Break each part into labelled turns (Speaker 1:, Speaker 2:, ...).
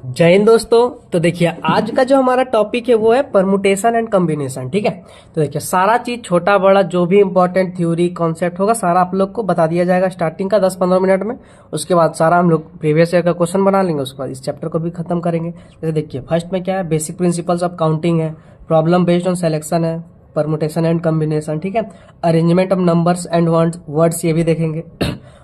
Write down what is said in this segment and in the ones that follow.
Speaker 1: जय हिंद दोस्तों। तो देखिए आज का जो हमारा टॉपिक है वो है परमुटेशन एंड कॉम्बिनेशन। ठीक है, तो देखिए सारा चीज छोटा बड़ा जो भी इंपॉर्टेंट थ्योरी कॉन्सेप्ट होगा सारा आप लोग को बता दिया जाएगा स्टार्टिंग का 10-15 मिनट में। उसके बाद सारा हम लोग प्रीवियस ईयर का क्वेश्चन बना लेंगे, उसके बाद इस चैप्टर को भी खत्म करेंगे। जैसे देखिए फर्स्ट में क्या है, बेसिक प्रिंसिपल्स ऑफ काउंटिंग है, प्रॉब्लम बेस्ड ऑन सेलेक्शन है, परमुटेशन एंड कॉम्बिनेशन। ठीक है, arrangement of numbers and words ये भी देखेंगे।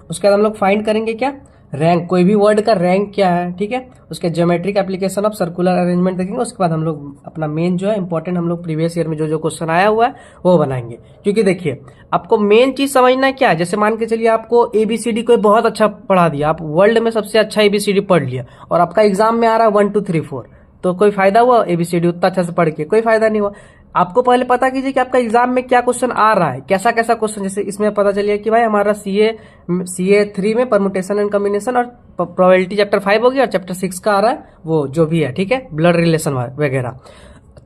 Speaker 1: उसके बाद हम लोग फाइंड करेंगे क्या, रैंक, कोई भी वर्ड का रैंक क्या है। ठीक है, उसके geometric application of circular arrangement देखेंगे। उसके बाद हम लोग अपना मेन जो है इंपॉर्टेंट हम लोग प्रीवियस ईयर में जो जो क्वेश्चन आया हुआ है वो बनाएंगे। क्योंकि देखिए आपको मेन चीज समझना है क्या है, जैसे मान के चलिए आपको एबीसीडी कोई बहुत अच्छा पढ़ा दिया, आप वर्ल्ड में सबसे अच्छा एबीसीडी पढ़ लिया और आपका एग्जाम में आ रहा है 1 2 3 4, तो कोई फायदा हुआ एबीसीडी उतना अच्छा से पढ़ के? कोई फायदा नहीं हुआ। आपको पहले पता कीजिए कि आपका एग्जाम में क्या क्वेश्चन आ रहा है, कैसा कैसा क्वेश्चन। जैसे इसमें पता चलिए कि भाई हमारा सीए 3 में परमुटेशन एंड कॉम्बिनेशन और प्रोबेबिलिटी चैप्टर 5 हो गया और चैप्टर 6 का आ रहा है वो जो भी है। ठीक है, ब्लड रिलेशन वगैरह।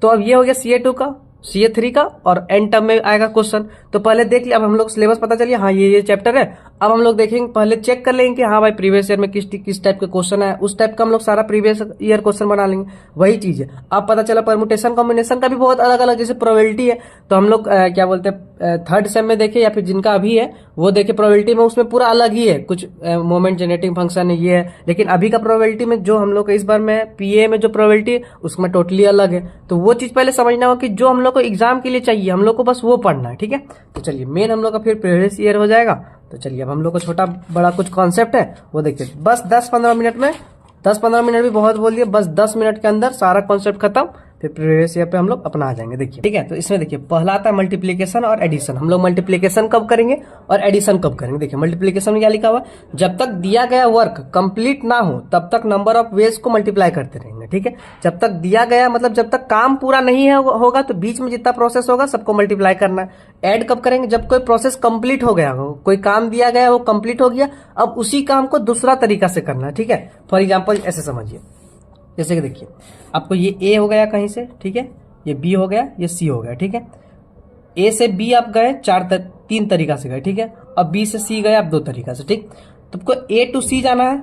Speaker 1: तो अब ये हो गया सीए 2 का, सीए 3 का, और एंड टर्म में आएगा क्वेश्चन। तो पहले देख लिया, अब हम लोग सिलेबस पता चलिए हाँ ये चैप्टर है। अब हम लोग देखेंगे, पहले चेक कर लेंगे कि हाँ भाई प्रीवियस ईयर में किस टाइप के क्वेश्चन है, उस टाइप का हम लोग सारा प्रीवियस ईयर क्वेश्चन बना लेंगे। वही चीज है। अब पता चला परमुटेशन कॉम्बिनेशन का भी बहुत अलग अलग, जैसे प्रोबेबिलिटी है तो हम लोग क्या बोलते हैं थर्ड सेम में देखे या फिर जिनका अभी है वो देखे, प्रोबेबिलिटी में उसमें पूरा अलग ही है, कुछ मोमेंट जनरेटिंग फंक्शन है ये है। लेकिन अभी का प्रोबेबिलिटी में जो हम लोग इस बार में पीए में जो प्रोबेबिलिटी है उसमें टोटली अलग है। तो वो चीज पहले समझना होगा कि जो हम लोग को एग्जाम के लिए चाहिए हम लोग को बस वो पढ़ना है। ठीक है, तो चलिए मेन हम लोग का फिर प्रीवियस ईयर हो जाएगा। तो चलिए अब हम लोग को छोटा बड़ा कुछ कॉन्सेप्ट है वो देखते हैं, बस 10-15 मिनट में। 10-15 मिनट भी बहुत बोल दिया, बस 10 मिनट के अंदर सारा कॉन्सेप्ट खत्म, फिर प्रीवियस ईयर पे हम लोग अपना आ जाएंगे। देखिए ठीक है, तो इसमें देखिए पहला आता है मल्टीप्लीकेशन और एडिशन। हम लोग मल्टीप्लीकेशन कब करेंगे और एडिशन कब करेंगे। देखिए मल्टीप्लीकेशन में क्या लिखा हुआ, जब तक दिया गया वर्क कंप्लीट ना हो तब तक नंबर ऑफ वेज को मल्टीप्लाई करते रहेंगे। ठीक है, जब तक दिया गया मतलब जब तक काम पूरा नहीं है होगा तो बीच में जितना प्रोसेस होगा सबको मल्टीप्लाई करना है। ऐड कब करेंगे, जब कोई प्रोसेस कंप्लीट हो गया हो, कोई काम दिया गया वो कंप्लीट हो गया, अब उसी काम को दूसरा तरीका से करना है। ठीक है, फॉर एग्जाम्पल ऐसे समझिए, जैसे कि देखिए आपको ये ए हो गया कहीं से, ठीक है, ये बी हो गया, ये सी हो गया। ठीक है, ए से बी आप गए 3 तरीका से गए। ठीक है, अब बी से सी गए आप 2 तरीका से। ठीक, तो आपको ए टू सी जाना है,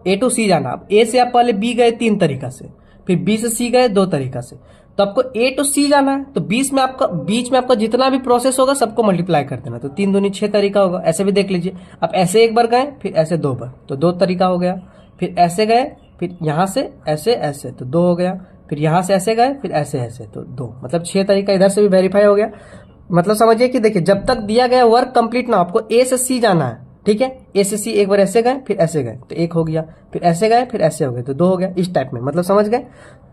Speaker 1: ए टू सी जाना। अब ए से आप पहले बी गए 3 तरीका से, फिर बी से सी गए 2 तरीका से, तो आपको ए टू सी जाना है। तो बीच में आपका जितना भी प्रोसेस होगा सबको मल्टीप्लाई कर देना। तो 3 दूनी 6 तरीका होगा। ऐसे भी देख लीजिए, आप ऐसे एक बार गए फिर ऐसे 2 बार, तो 2 तरीका हो गया। फिर ऐसे गए, फिर यहां से ऐसे ऐसे, तो 2 हो गया। फिर यहां से ऐसे गए, फिर ऐसे ऐसे, तो 2, मतलब 6 तरीका इधर से भी वेरीफाई हो गया। मतलब समझिए कि देखिए जब तक दिया गया वर्क कंप्लीट ना, आपको ए से सी जाना है। ठीक है, ए से सी एक बार ऐसे गए फिर ऐसे गए तो 1 हो गया, फिर ऐसे गए फिर ऐसे हो गए तो 2 हो गया, इस टाइप में। मतलब समझ गए।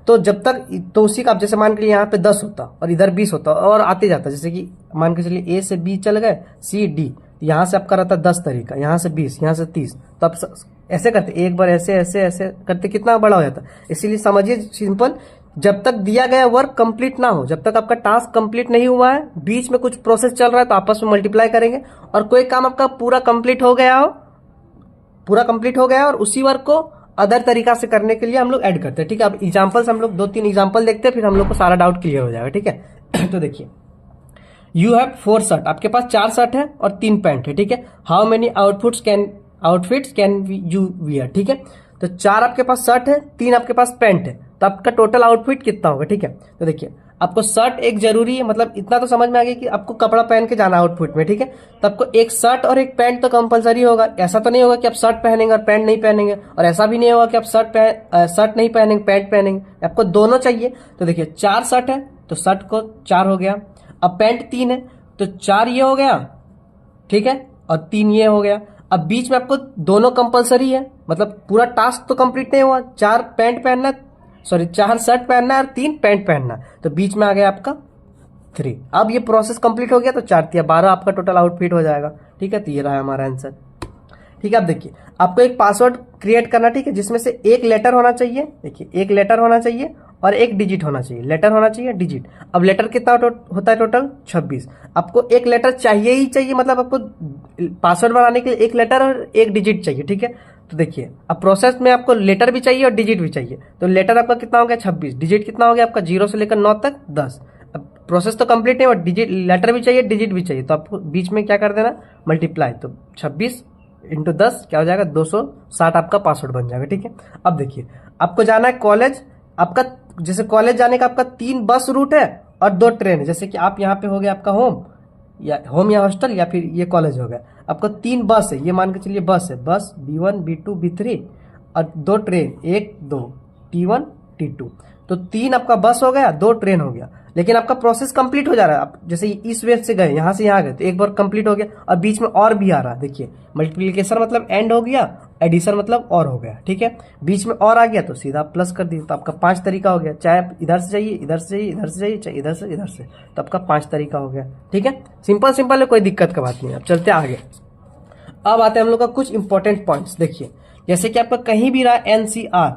Speaker 1: तो जब तक, तो उसी का आप जैसे मान के लिए यहाँ पे 10 होता और इधर 20 होता और आते जाता, जैसे कि मान के चलिए ए से बी चल गए, सी डी, यहाँ से आपका रहता 10 तरीका, यहाँ से 20, यहाँ से 30, तो आप ऐसे करते एक बार ऐसे ऐसे ऐसे करते कितना बड़ा हो जाता। इसीलिए समझिए सिंपल, जब तक दिया गया वर्क कंप्लीट ना हो, जब तक आपका टास्क कंप्लीट नहीं हुआ है, बीच में कुछ प्रोसेस चल रहा है तो आपस में मल्टीप्लाई करेंगे। और कोई काम आपका पूरा कंप्लीट हो गया हो, पूरा कंप्लीट हो गया और उसी वर्क को अदर तरीका से करने के लिए हम लोग ऐड करते हैं। ठीक है, अब एग्जांपल्स हम लोग 2-3 एग्जांपल देखते हैं, फिर हम लोग को सारा डाउट क्लियर हो जाएगा। ठीक है, तो देखिए यू हैव 4 शर्ट, आपके पास 4 शर्ट है और 3 पैंट है। ठीक है, how many outfits can you wear. ठीक है, तो 4 आपके पास शर्ट है, 3 आपके पास पैंट है, तो आपका टोटल आउटफिट कितना होगा। ठीक है, तो देखिए आपको शर्ट एक जरूरी है, मतलब इतना तो समझ में आ गया कि आपको कपड़ा पहन के जाना आउटफिट में। ठीक है, तो आपको एक शर्ट और एक पैंट तो कंपलसरी होगा। ऐसा तो नहीं होगा कि आप शर्ट पहनेंगे और पैंट नहीं पहनेंगे, और ऐसा भी नहीं होगा कि आप शर्ट नहीं पहनेंगे पैंट पहनेंगे, आपको दोनों चाहिए। तो देखिए 4 शर्ट है तो शर्ट को 4 हो गया, अब पैंट 3 है तो 4 ये हो गया, ठीक है, और 3 ये हो गया। अब बीच में आपको दोनों कंपलसरी है, मतलब पूरा टास्क तो कंप्लीट नहीं हुआ, 4 पैंट पहनना, 4 शर्ट पहनना है और 3 पैंट पहनना, तो बीच में आ गया आपका 3। अब ये प्रोसेस कंप्लीट हो गया तो 4-3-12 आपका टोटल आउटफिट हो जाएगा। ठीक है, तो ये रहा हमारा आंसर। ठीक है, अब देखिए आपको एक पासवर्ड क्रिएट करना, ठीक है, जिसमें से एक लेटर होना चाहिए। देखिए एक लेटर होना चाहिए और एक डिजिट होना चाहिए, लेटर होना चाहिए डिजिट। अब लेटर कितना होता है टोटल 26। आपको एक लेटर चाहिए ही चाहिए, मतलब आपको पासवर्ड बनाने के लिए एक लेटर और एक डिजिट चाहिए। ठीक है, तो देखिए अब प्रोसेस में आपको लेटर भी चाहिए और डिजिट भी चाहिए। तो लेटर आपका कितना हो गया 26, डिजिट कितना हो गया आपका 0 से लेकर 9 तक 10। अब प्रोसेस तो कंप्लीट नहीं हुआ, डिजिट लेटर भी चाहिए डिजिट भी चाहिए, तो आपको बीच में क्या कर देना मल्टीप्लाई, तो 26 इंटू 10 क्या हो जाएगा 260 आपका पासवर्ड बन जाएगा। ठीक है, अब देखिए आपको जाना है कॉलेज, आपका जैसे कॉलेज जाने का आपका 3 बस रूट है और 2 ट्रेन है। जैसे कि आप यहाँ पे हो गया आपका होम या हॉस्टल या फिर ये कॉलेज हो गया, आपको 3 बस है, ये मान के चलिए बस है, बस B1 B2 B3 और 2 ट्रेन 1 2 T1 T2, तो 3 आपका बस हो गया, 2 ट्रेन हो गया। लेकिन आपका प्रोसेस कंप्लीट हो जा रहा है, आप जैसे इस वे से गए, यहाँ से यहाँ गए तो एक बार कंप्लीट हो गया और बीच में और भी आ रहा है। देखिए मल्टीप्लिकेशन मतलब एंड हो गया, एडिशन मतलब और हो गया। ठीक है, बीच में और आ गया तो सीधा प्लस कर दिए, तो आपका 5 तरीका हो गया। चाहे आप इधर से जाइए, इधर से जाइए, इधर से जाइए, चाहे इधर से, तो आपका 5 तरीका हो गया। ठीक है, सिंपल है, कोई दिक्कत का बात नहीं है। अब चलते आगे। अब आते हैं हम लोग का कुछ इंपॉर्टेंट पॉइंट्स। देखिए जैसे कि आपका कहीं भी रहा NCR,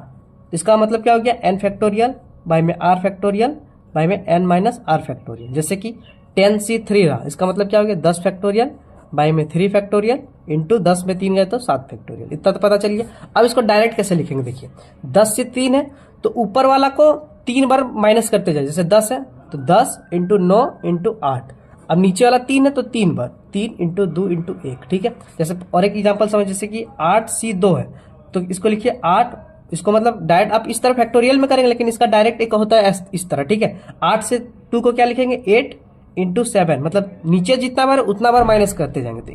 Speaker 1: इसका मतलब क्या हो गया n फैक्टोरियल बाय में r फैक्टोरियल बाय में n माइनस r फैक्टोरियल। जैसे कि 10C3 रहा, इसका मतलब क्या हो गया 10 फैक्टोरियल बाय में 3 फैक्टोरियल इंटू 10 में 3 गए तो 7 फैक्टोरियल। इतना तो पता चल गया। अब इसको डायरेक्ट कैसे लिखेंगे, देखिए 10 से 3 है तो ऊपर वाला को 3 बार माइनस करते जाए। जैसे 10 है तो 10 इंटू 9 इंटू 8। अब नीचे वाला 3 है तो 3 बार, 3 इंटू 2 इंटू 1। ठीक है, जैसे और एक एग्जाम्पल समझ, जैसे कि 8C2 है तो इसको लिखिए 8, इसको मतलब डायरेक्ट आप इस तरह फैक्टोरियल में करेंगे, लेकिन इसका डायरेक्ट एक होता है इस तरह। ठीक है, 8 से 2 को क्या लिखेंगे 8 इंटू 7, मतलब नीचे जितना बार उतना बार माइनस करते जाएंगे। तो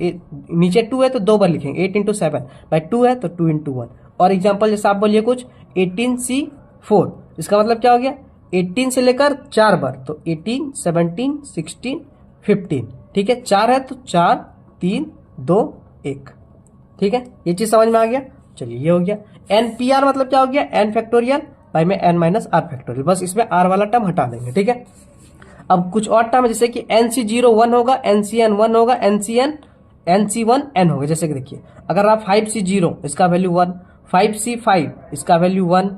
Speaker 1: नीचे 2 है तो 2 बार लिखेंगे, 8 इंटू 7 बाई 2 है तो 2 इंटू 1। और एग्जाम्पल जैसे आप बोलिए कुछ 18C4, इसका मतलब क्या हो गया 18 से लेकर 4 बार, तो 18 17 16 15। ठीक है, 4 है तो 4 3 2 1। ठीक है, ये चीज समझ में आ गया। चलिए ये हो गया। NPR मतलब क्या हो गया n फैक्टोरियल बाय में n माइनस r फैक्टोरियल, बस इसमें r वाला टर्म हटा देंगे। ठीक है, अब कुछ और टर्म जैसे कि NC0 1 होगा, NCN 1 होगा, NC1 n होगा। जैसे कि देखिए अगर आप 5C0 इसका वैल्यू 1, 5C5 इसका वैल्यू 1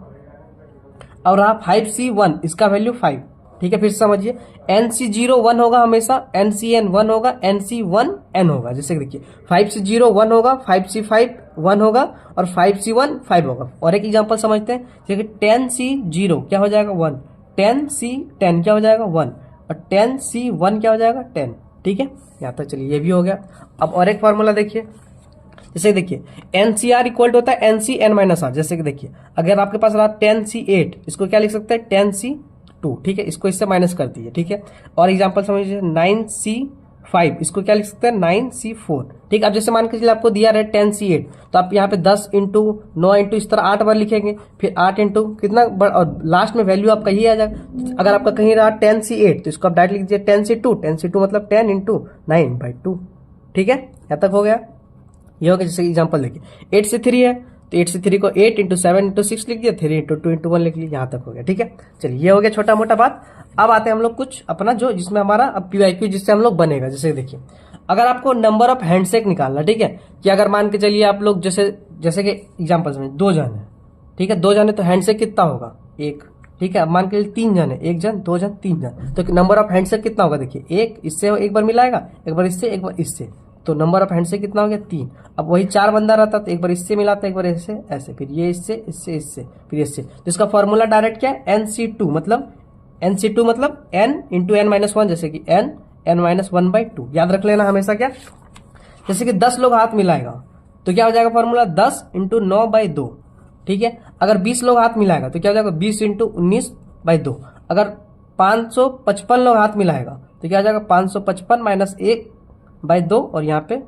Speaker 1: और आप 5C1 इसका वैल्यू 5। ठीक है, फिर समझिए NC0 1 होगा हमेशा, NCN 1 होगा, NC1 n होगा। जैसे देखिए 5C0 1 होगा, 5C5 1 होगा और 5C1 5 होगा। और एक एग्जांपल समझते हैं, जैसे 10C0 क्या हो जाएगा 1, 10C10 क्या हो जाएगा 1 और 10C1 क्या हो जाएगा 10। ठीक है, यहाँ तक चलिए ये भी हो गया। अब और एक फॉर्मूला देखिए, जैसे देखिए NCR इक्वल होता है NCN माइनस R। जैसे कि देखिए अगर आपके पास रहा 10C8, इसको क्या लिख सकते हैं 10C2। ठीक है, इसको इससे माइनस कर दीजिए। ठीक है, और एग्जांपल समझिए 9C5, इसको क्या लिख सकते हैं 9C4। ठीक है, अब जैसे मान के चलिए आपको दिया रहे 10C8, तो आप यहाँ पे 10 इंटू 9 इंटू इस तरह 8 बार लिखेंगे, फिर 8 इंटू कितना और लास्ट में वैल्यू आपका ये आ जाएगा। अगर आपका कहीं रहा 10C8 तो इसको आप डायरेक्ट लिख दीजिए 10C2, 10C2 मतलब 10 इंटू 9/2। ठीक है, यहाँ तक हो गया। ये हो गया। जैसे एग्जांपल देखिए 8C3 है तो 8C3 को 8 इंटू 7 इंटू 6 लिख दिया, 3 इंटू 2 इंटू 1 लिख लिया। यहाँ तक हो गया। ठीक है, चलिए ये हो गया छोटा मोटा बात। अब आते हैं हम लोग कुछ अपना जो जिसमें हमारा अब PYQ जिससे हम लोग बनेगा। जैसे देखिए अगर आपको नंबर ऑफ हैंडशेक निकालना, ठीक है, कि अगर मान के चलिए आप लोग जैसे कि एग्जाम्पल समझ 2 जन है, ठीक है, 2 जन है तो हैंडशेक कितना होगा 1। ठीक है, अब मान के चलिए 3 जन है, 1 जन 2 जन 3 जन, तो नंबर ऑफ हैंडशेक कितना होगा देखिए 1 इससे एक बार मिलाएगा, एक बार इससे, एक बार इससे, तो नंबर ऑफ हैंडशेक कितना हो गया 3। अब वही 4 बंदा रहता तो एक बार इससे मिलाता, एक बार ऐसे ऐसे, फिर ये इससे इससे इससे फिर इससे। तो इसका फॉर्मूला डायरेक्ट क्या है NC2 मतलब n इंटू n माइनस 1, जैसे कि n माइनस 1/2। याद रख लेना हमेशा क्या, जैसे कि 10 लोग हाथ मिलाएगा तो क्या हो जाएगा फॉर्मूला 10 इंटू 9/2। ठीक है, अगर 20 लोग हाथ मिलाएगा तो क्या हो जाएगा 20 इंटू 19/2। अगर 555 लोग हाथ मिलाएगा तो क्या हो जाएगा 555 माइनस 1/2। और यहाँ पे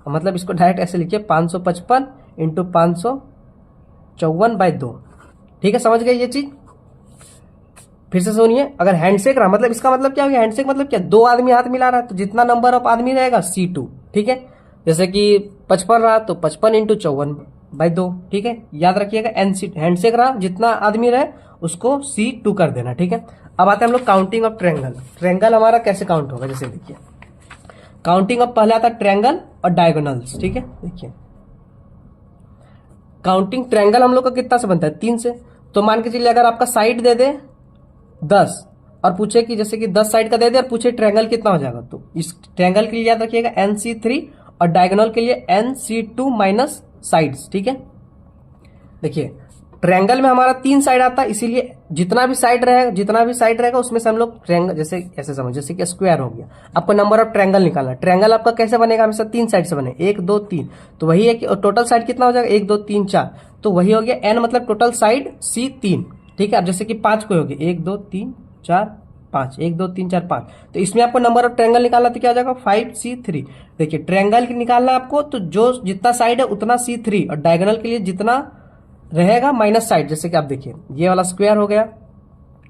Speaker 1: मतलब इसको डायरेक्ट ऐसे लिखिए 555 इंटू 554/2। ठीक है, समझ गए ये चीज। फिर से सुनिए, अगर हैंडशेक रहा मतलब इसका मतलब क्या हो गया, हैंडशेक मतलब क्या 2 आदमी हाथ मिला रहा है तो जितना नंबर ऑफ आदमी रहेगा C2। ठीक है, जैसे कि 55 रहा तो 55 इंटू 54/2। ठीक है, याद रखिएगा हैंडशेक रहा जितना आदमी रहे उसको C2 कर देना। ठीक है, अब आते हैं हम लोग काउंटिंग ऑफ ट्रायंगल हमारा कैसे काउंट होगा। जैसे देखिए काउंटिंग ऑफ पहले आता है ट्रायंगल और डायगोनल्स। ठीक है, देखिए काउंटिंग ट्रायंगल हम लोग का कितना से बनता है 3 से। तो मान के चलिए अगर आपका साइड दे दे 10 और पूछे कि जैसे कि 10 साइड का दे दे और पूछे ट्रायंगल कितना हो जाएगा, तो इस ट्रायंगल के लिए याद रखिएगा NC3 और डायगोनल के लिए NC2 माइनस साइड्स। ठीक है, देखिए ट्रायंगल में हमारा 3 साइड आता है, इसीलिए जितना भी साइड रहेगा उसमें से हम लोग ट्रायंगल, जैसे ऐसे समझ, जैसे कि स्क्वायर हो गया, आपको नंबर ऑफ ट्रायंगल निकालना है। ट्रायंगल आपका कैसे बनेगा, हमेशा 3 साइड से बने, 1 2 3, तो वही है कि टोटल साइड कितना हो जाएगा, 1 2 3 4, तो वही हो गया n, मतलब टोटल साइड C 3, ठीक है। अब जैसे कि 5 को होगी 1 2 3 4 5, 1 2 3 4 5, तो इसमें आपको नंबर ऑफ ट्रायंगल निकालना, तो क्या हो जाएगा 5C3। देखिए ट्रायंगल निकालना आपको, तो जो जितना साइड है उतना C3, और डायगोनल के लिए जितना रहेगा माइनस साइड, जैसे कि आप देखिए ये वाला स्क्वायर हो गया,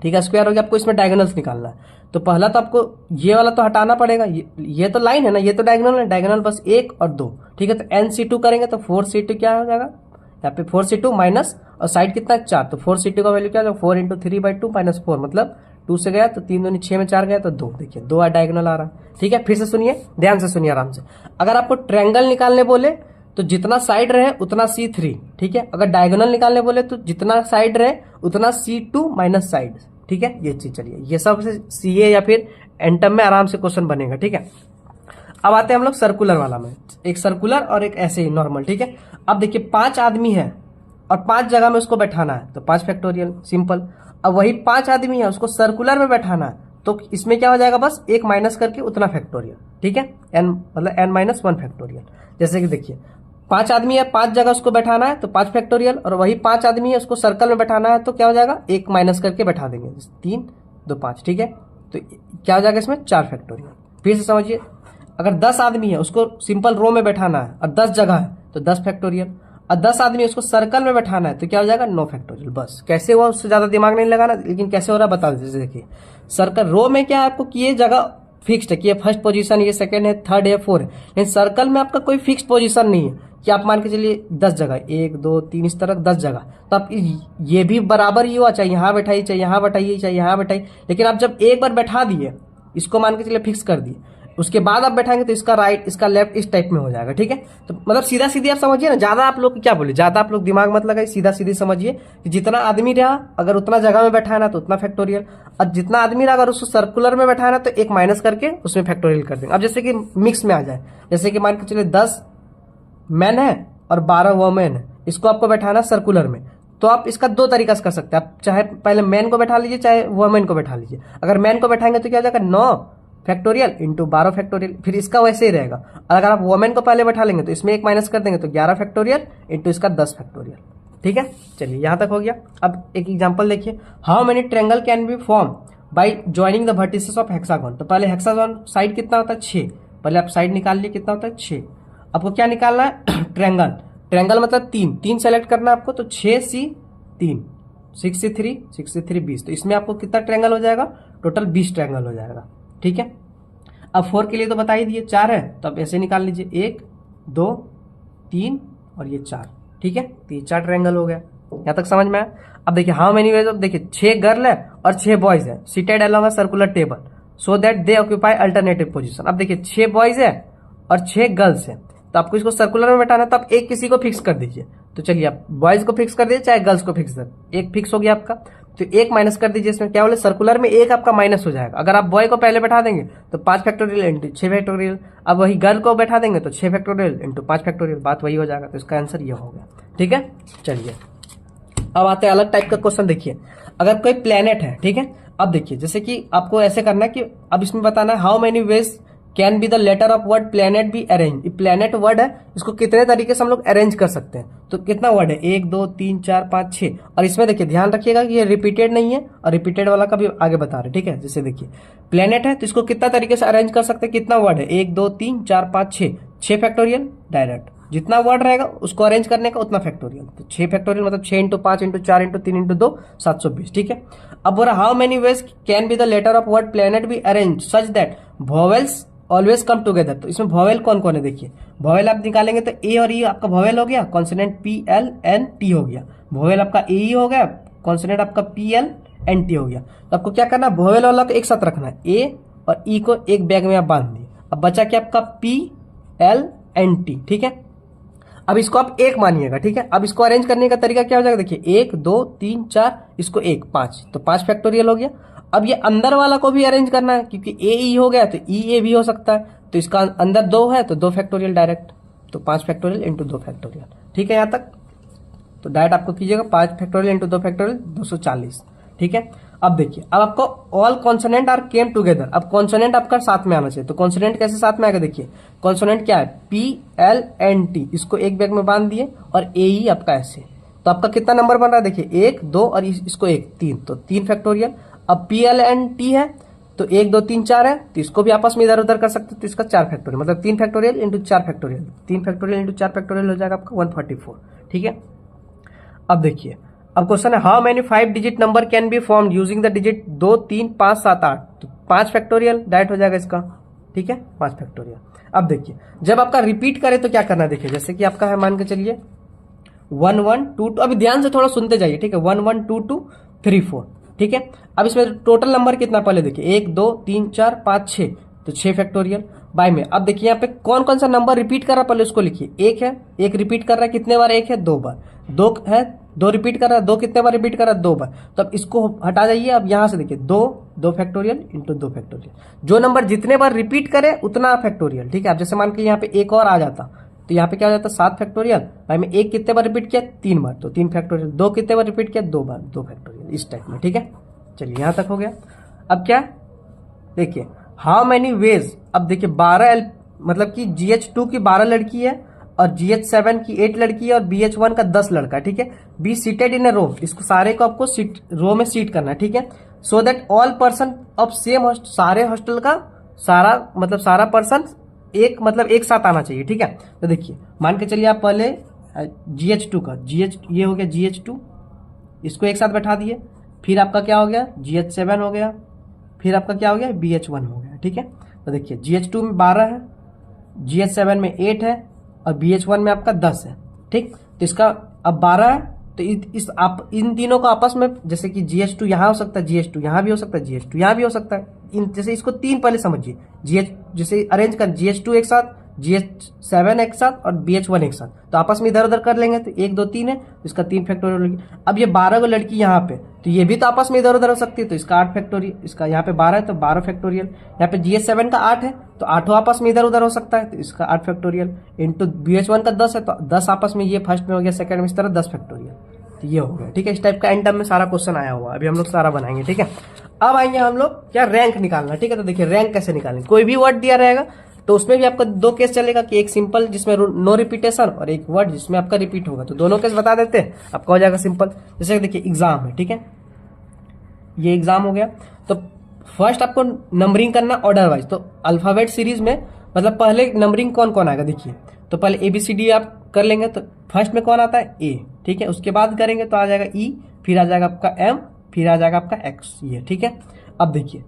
Speaker 1: ठीक है, स्क्वायर हो गया, आपको इसमें डायगोनल्स निकालना है। तो पहला तो आपको ये वाला तो हटाना पड़ेगा, ये तो लाइन है ना, ये तो डायगोनल है, डायगोनल बस 1 और 2, ठीक है। तो NC2 करेंगे तो 4C2 क्या हो जाएगा, यहाँ पे 4C2 माइनस, और साइड कितना है 4, तो 4C2 का वैल्यू क्या है 4 × 3/2 माइनस 4, मतलब 2 से गया तो 3 दूनी 6 में 4 गया तो 2, देखिए 2 डायगोनल आ रहा है, ठीक है। फिर से सुनिए, ध्यान से सुनिए आराम से। अगर आपको ट्रायंगल निकालने बोले तो जितना साइड रहे उतना C3, ठीक है। अगर डायगोनल निकालने बोले तो जितना साइड रहे उतना C2 माइनस साइड, ठीक है। ये चीज चलिए, ये सब CA या फिर एंटम में आराम से क्वेश्चन बनेगा, ठीक है। अब आते हैं हम लोग सर्कुलर वाला में, एक सर्कुलर और एक ऐसे ही नॉर्मल, ठीक है। अब देखिए 5 आदमी है और 5 जगह में उसको बैठाना है, तो 5 फैक्टोरियल, सिंपल। अब वही 5 आदमी है, उसको सर्कुलर में बैठाना है, तो इसमें क्या हो जाएगा, बस 1 माइनस करके उतना फैक्टोरियल, ठीक है। n मतलब n-1 फैक्टोरियल। जैसे कि देखिए 5 आदमी है, 5 जगह उसको बैठाना है तो 5 फैक्टोरियल, और वही 5 आदमी है उसको सर्कल में बैठाना है, तो क्या हो जाएगा 1 माइनस करके बैठा देंगे, 3 2 5, ठीक है। तो क्या हो जाएगा इसमें 4 फैक्टोरियल। फिर से समझिए, अगर 10 आदमी है उसको सिंपल रो में बैठाना है और 10 जगह है तो 10 फैक्टोरियल, और 10 आदमी उसको सर्कल में बैठाना है तो क्या हो जाएगा 9 फैक्टोरियल। बस कैसे हुआ उससे ज्यादा दिमाग नहीं लगाना, लेकिन कैसे हो रहा है बता दीजिए। देखिए सर्कल रो में क्या है आपको कि ये जगह फिक्स्ड है कि ये फर्स्ट पोजीशन, ये सेकंड है, थर्ड है, फोर्थ है, लेकिन सर्कल में आपका कोई फिक्स्ड पोजीशन नहीं है कि आप मान के चलिए 10 जगह, 1 2 3 इस तरह 10 जगह, तो आप ये भी बराबर ही हुआ, चाहे यहाँ बैठाइए चाहे यहाँ बैठाइए चाहे यहाँ बैठाइए, लेकिन आप जब एक बार बैठा दिए, इसको मान के चलिए फिक्स कर दिए, उसके बाद आप बैठाएंगे तो इसका राइट इसका लेफ्ट इस टाइप में हो जाएगा, ठीक है। तो मतलब सीधा सीधी आप समझिए ना, ज्यादा आप लोग क्या बोले, ज्यादा आप लोग दिमाग मत लगाइए, सीधा सीधी समझिए कि जितना आदमी रहा अगर उतना जगह में बैठाना तो उतना फैक्टोरियल, और जितना आदमी रहा अगर उसको सर्कुलर में बैठाना तो 1 माइनस करके उसमें फैक्टोरियल कर देंगे। अब जैसे कि मिक्स में आ जाए, जैसे कि मान के चलिए 10 मैन है और 12 वोमेन है, इसको आपको बैठाना सर्कुलर में, तो आप इसका 2 तरीका से कर सकते हैं। आप चाहे पहले मैन को बैठा लीजिए चाहे वोमेन को बैठा लीजिए। अगर मैन को बैठाएंगे तो क्या हो जाएगा 9 फैक्टोरियल इंटू 12 फैक्टोरियल, फिर इसका वैसे ही रहेगा। और अगर आप वोमेन को पहले बैठा लेंगे तो इसमें 1 माइनस कर देंगे तो 11 फैक्टोरियल इंटू इसका 10 फैक्टोरियल, ठीक है। चलिए यहां तक हो गया। अब एक एग्जांपल देखिए, how many triangle can be form by joining the vertices of hexagon. तो पहले हेक्सागोन साइड कितना होता है 6, पहले आप साइड निकाल लिए कितना होता है 6। आपको क्या निकालना है ट्रायंगल, ट्रायंगल मतलब 3 सेलेक्ट करना है आपको, तो 6C3 6C3 6C3 20, तो इसमें आपको कितना ट्रायंगल हो जाएगा, टोटल 20 ट्रायंगल हो जाएगा, ठीक है। अब 4 के लिए तो बता ही दिए, 4 है तो आप ऐसे निकाल लीजिए 1 2 3 और ये 4, ठीक है। तो ये 4 ट्रायंगल हो गया, यहां तक समझ में आया। अब देखिए हाउ मेनी वेज, देखिए 6 गर्ल है और 6 बॉयज है seated along a circular table so that they occupy alternative position. अब देखिए 6 बॉयज है और 6 गर्ल्स है, तो आपको इसको सर्कुलर में बैठाना है, तो आप एक किसी को फिक्स कर दीजिए। तो चलिए आप बॉयज को फिक्स कर दीजिए चाहे गर्ल्स को फिक्स कर, एक फिक्स हो गया आपका, तो 1 माइनस कर दीजिए। इसमें क्या बोले सर्कुलर में 1 आपका माइनस हो जाएगा। अगर आप बॉय को पहले बैठा देंगे तो 5 फैक्टोरियल इंटू 6 फैक्टोरियल, अब वही गर्ल को बैठा देंगे तो 6 फैक्टोरियल इंटू 5 फैक्टोरियल, बात वही हो जाएगा। तो इसका आंसर ये हो गया, ठीक है। चलिए अब आते हैं अलग टाइप का क्वेश्चन। देखिए अगर कोई प्लेनेट है, ठीक है, अब देखिए जैसे कि आपको ऐसे करना है कि अब इसमें बताना है how many ways can be the letter of word planet be arrange. Planet word है, इसको कितने तरीके से हम लोग अरेंज कर सकते हैं। तो कितना वर्ड है 1 2 3 4 5 6, और इसमें देखिए ध्यान रखिएगा कि ये रिपीटेड नहीं है, और रिपीटेड वाला का भी आगे बता रहे, ठीक है। जैसे देखिए प्लेनेट है तो इसको कितना तरीके से अरेंज कर सकते हैं, कितना वर्ड है 1 2 3 4 5 6 फैक्टोरियल डायरेक्ट, जितना वर्ड रहेगा उसको अरेंज करने का उतना फैक्टोरियल, तो 6 फैक्टोरियल मतलब 6 इंटू 5 इंटू 4 इंटू 3 इंटू 2 720, ठीक है। अब बोला how many ways can be the letter of word planet be arrange such that vowels always come together. तो इसमें वोवेल कौन कौन है, देखिए वोवेल आप निकालेंगे तो ए और ई आपका वोवेल हो गया, कॉन्सोनेंट PLNT हो गया, वोवेल आपका ए हो गया, कॉन्सोनेंट आपका PLNT हो गया। तो आपको क्या करना है, वोवेल वाला को एक साथ रखना है, ए और ई को एक बैग में आप बांध दिए। अब बचा क्या आपका PLNT, ठीक है। अब इसको आप 1 मानिएगा, ठीक है। अब इसको अरेंज करने का तरीका क्या हो जाएगा, देखिए 1 2 3 4 इसको 1 5, तो 5 फैक्टोरियल हो गया। अब ये अंदर वाला को भी अरेंज करना है, क्योंकि ए ई हो गया तो ई ए भी हो सकता है, तो इसका अंदर 2 है तो 2 फैक्टोरियल डायरेक्ट, तो 5 फैक्टोरियल इंटू 2 फैक्टोरियल, ठीक है। यहां तक तो डायरेक्ट आपको कीजिएगा 5 फैक्टोरियल इंटू 2 फैक्टोरियल 240, ठीक है। अब देखिए, अब आपको all consonant are came together, अब कॉन्सोनेंट आपका साथ में आना चाहिए। तो कॉन्सोनेंट कैसे साथ में आएगा, देखिए कॉन्सोनेंट क्या है, पी एल एन टी, इसको एक बैग में बांध दिए और ए ई आपका ऐसे, तो आपका कितना नंबर बन रहा है, देखिए 1 2 और इसको 1 3, तो 3 फैक्टोरियल। अब पी एल एन टी है तो 1 2 3 4 है, तो इसको भी आपस में इधर उधर कर सकते हो, तो इसका 4 फैक्टोरियल, मतलब 3 factorial into 4 factorial, 3 factorial into 4 factorial हो जाएगा आपका 144, ठीक है। अब देखिए, अब क्वेश्चन है how many 5 digit number can be formed using the digit 2 3 5 7 8, तो 5 फैक्टोरियल डायरेक्ट हो जाएगा इसका, ठीक है, 5 फैक्टोरियल। अब देखिए, जब आपका रिपीट करे तो क्या करना है, देखिए जैसे कि आपका है, मान के चलिए 1 1 2 2, अभी ध्यान से थोड़ा सुनते जाइए, ठीक है, 1 1 2 2 3 4, ठीक है। अब इसमें टोटल नंबर कितना, पहले देखिए 1 2 3 4 5 6, तो 6 फैक्टोरियल बाय में। अब देखिए यहाँ पे कौन कौन सा नंबर रिपीट कर रहा है, पहले उसको लिखिए। एक है, एक रिपीट कर रहा है कितने बार, एक है 2 बार, 2 है 2 रिपीट कर रहा है, 2 कितने बार रिपीट कर रहा है, 2 बार। तो अब इसको हटा जाइए, अब यहां से देखिए 2 फैक्टोरियल इंटू 2 फैक्टोरियल, जो नंबर जितने बार रिपीट करे उतना फैक्टोरियल, ठीक है। अब जैसे मान के यहाँ पे एक और आ जाता, तो यहाँ पे क्या हो जाता, 7 फैक्टोरियल भाई में, एक कितने बार रिपीट किया, 3 बार, तो 3 फैक्टोरियल। 2 कितने बार रिपीट किया, 2 बार, 2 फैक्टोरियल, इस टाइप में, ठीक है। चलिए यहां तक हो गया। अब क्या, देखिए हाउ मेनी वेज, अब देखिए 12 मतलब कि GH2 की 12 लड़की है और GH7 की 8 लड़की है और BH1 का 10 लड़का, ठीक है। बी सीटेड इन ए रो, इसको सारे को आपको सीट रो में सीट करना है, ठीक है। सो that all person of same, सारे हॉस्टल का सारा मतलब सारा पर्सन एक मतलब एक साथ आना चाहिए, ठीक है। तो देखिए मान के चलिए आप पहले GH2 का ये हो गया GH2, इसको एक साथ बैठा दिए, फिर आपका क्या हो गया GH7 हो गया, फिर आपका क्या हो गया BH1 हो गया, ठीक है। तो देखिए GH2 में 12 है, GH7 में 8 है और BH1 में आपका 10 है, ठीक। तो इसका अब 12 है, तो इस आप इन तीनों को आपस में, जैसे कि GH2 यहाँ हो सकता है, GH2 यहाँ भी हो सकता है, GH2 यहाँ भी हो सकता है, इन जैसे इसको 3 पहले समझिए, जैसे अरेंज कर GH2 एक साथ, GH7 एक साथ और BH1 एक साथ, तो आपस में इधर उधर कर लेंगे, तो 1 2 3 है, तो इसका 3 फैक्टोरियल होगी। अब ये 12 को लड़की यहाँ पे, तो ये भी तो आपस में इधर उधर हो सकती है, तो इसका 8 फैक्टोरियल, इसका यहाँ पे 12 है तो 12 फैक्टोरियल, यहाँ पे GH7 का 8 है तो 8 आपस में इधर उधर हो सकता है, तो इसका 8 फैक्टोरियल इंटू BH1 का 10 है तो 10 आपस में, ये फर्स्ट में हो गया, सेकंड में इस तरह 10 फैक्टोरियल, तो ये हो गया, ठीक है। इस टाइप का एंड टर्म में सारा क्वेश्चन आया हुआ, अभी हम लोग सारा बनाएंगे, ठीक है। अब आएंगे हम लोग क्या, रैंक निकालना, ठीक है। तो देखिए रैंक कैसे निकालेंगे, कोई भी वर्ड दिया रहेगा तो उसमें भी आपका 2 केस चलेगा, कि एक सिंपल जिसमें नो रिपीटेशन और एक वर्ड जिसमें आपका रिपीट होगा, तो दोनों केस बता देते हैं, आपका हो जाएगा सिंपल। जैसे देखिए एग्जाम है, ठीक है, ये एग्जाम हो गया, तो फर्स्ट आपको नंबरिंग करना ऑर्डर वाइज, तो अल्फाबेट सीरीज में मतलब पहले नंबरिंग कौन कौन आएगा, देखिए तो पहले ABCD आप कर लेंगे, तो फर्स्ट में कौन आता है A, ठीक है। उसके बाद करेंगे तो आ जाएगा E, फिर आ जाएगा आपका M, फिर आ जाएगा आपका X, ये, ठीक है। अब देखिए,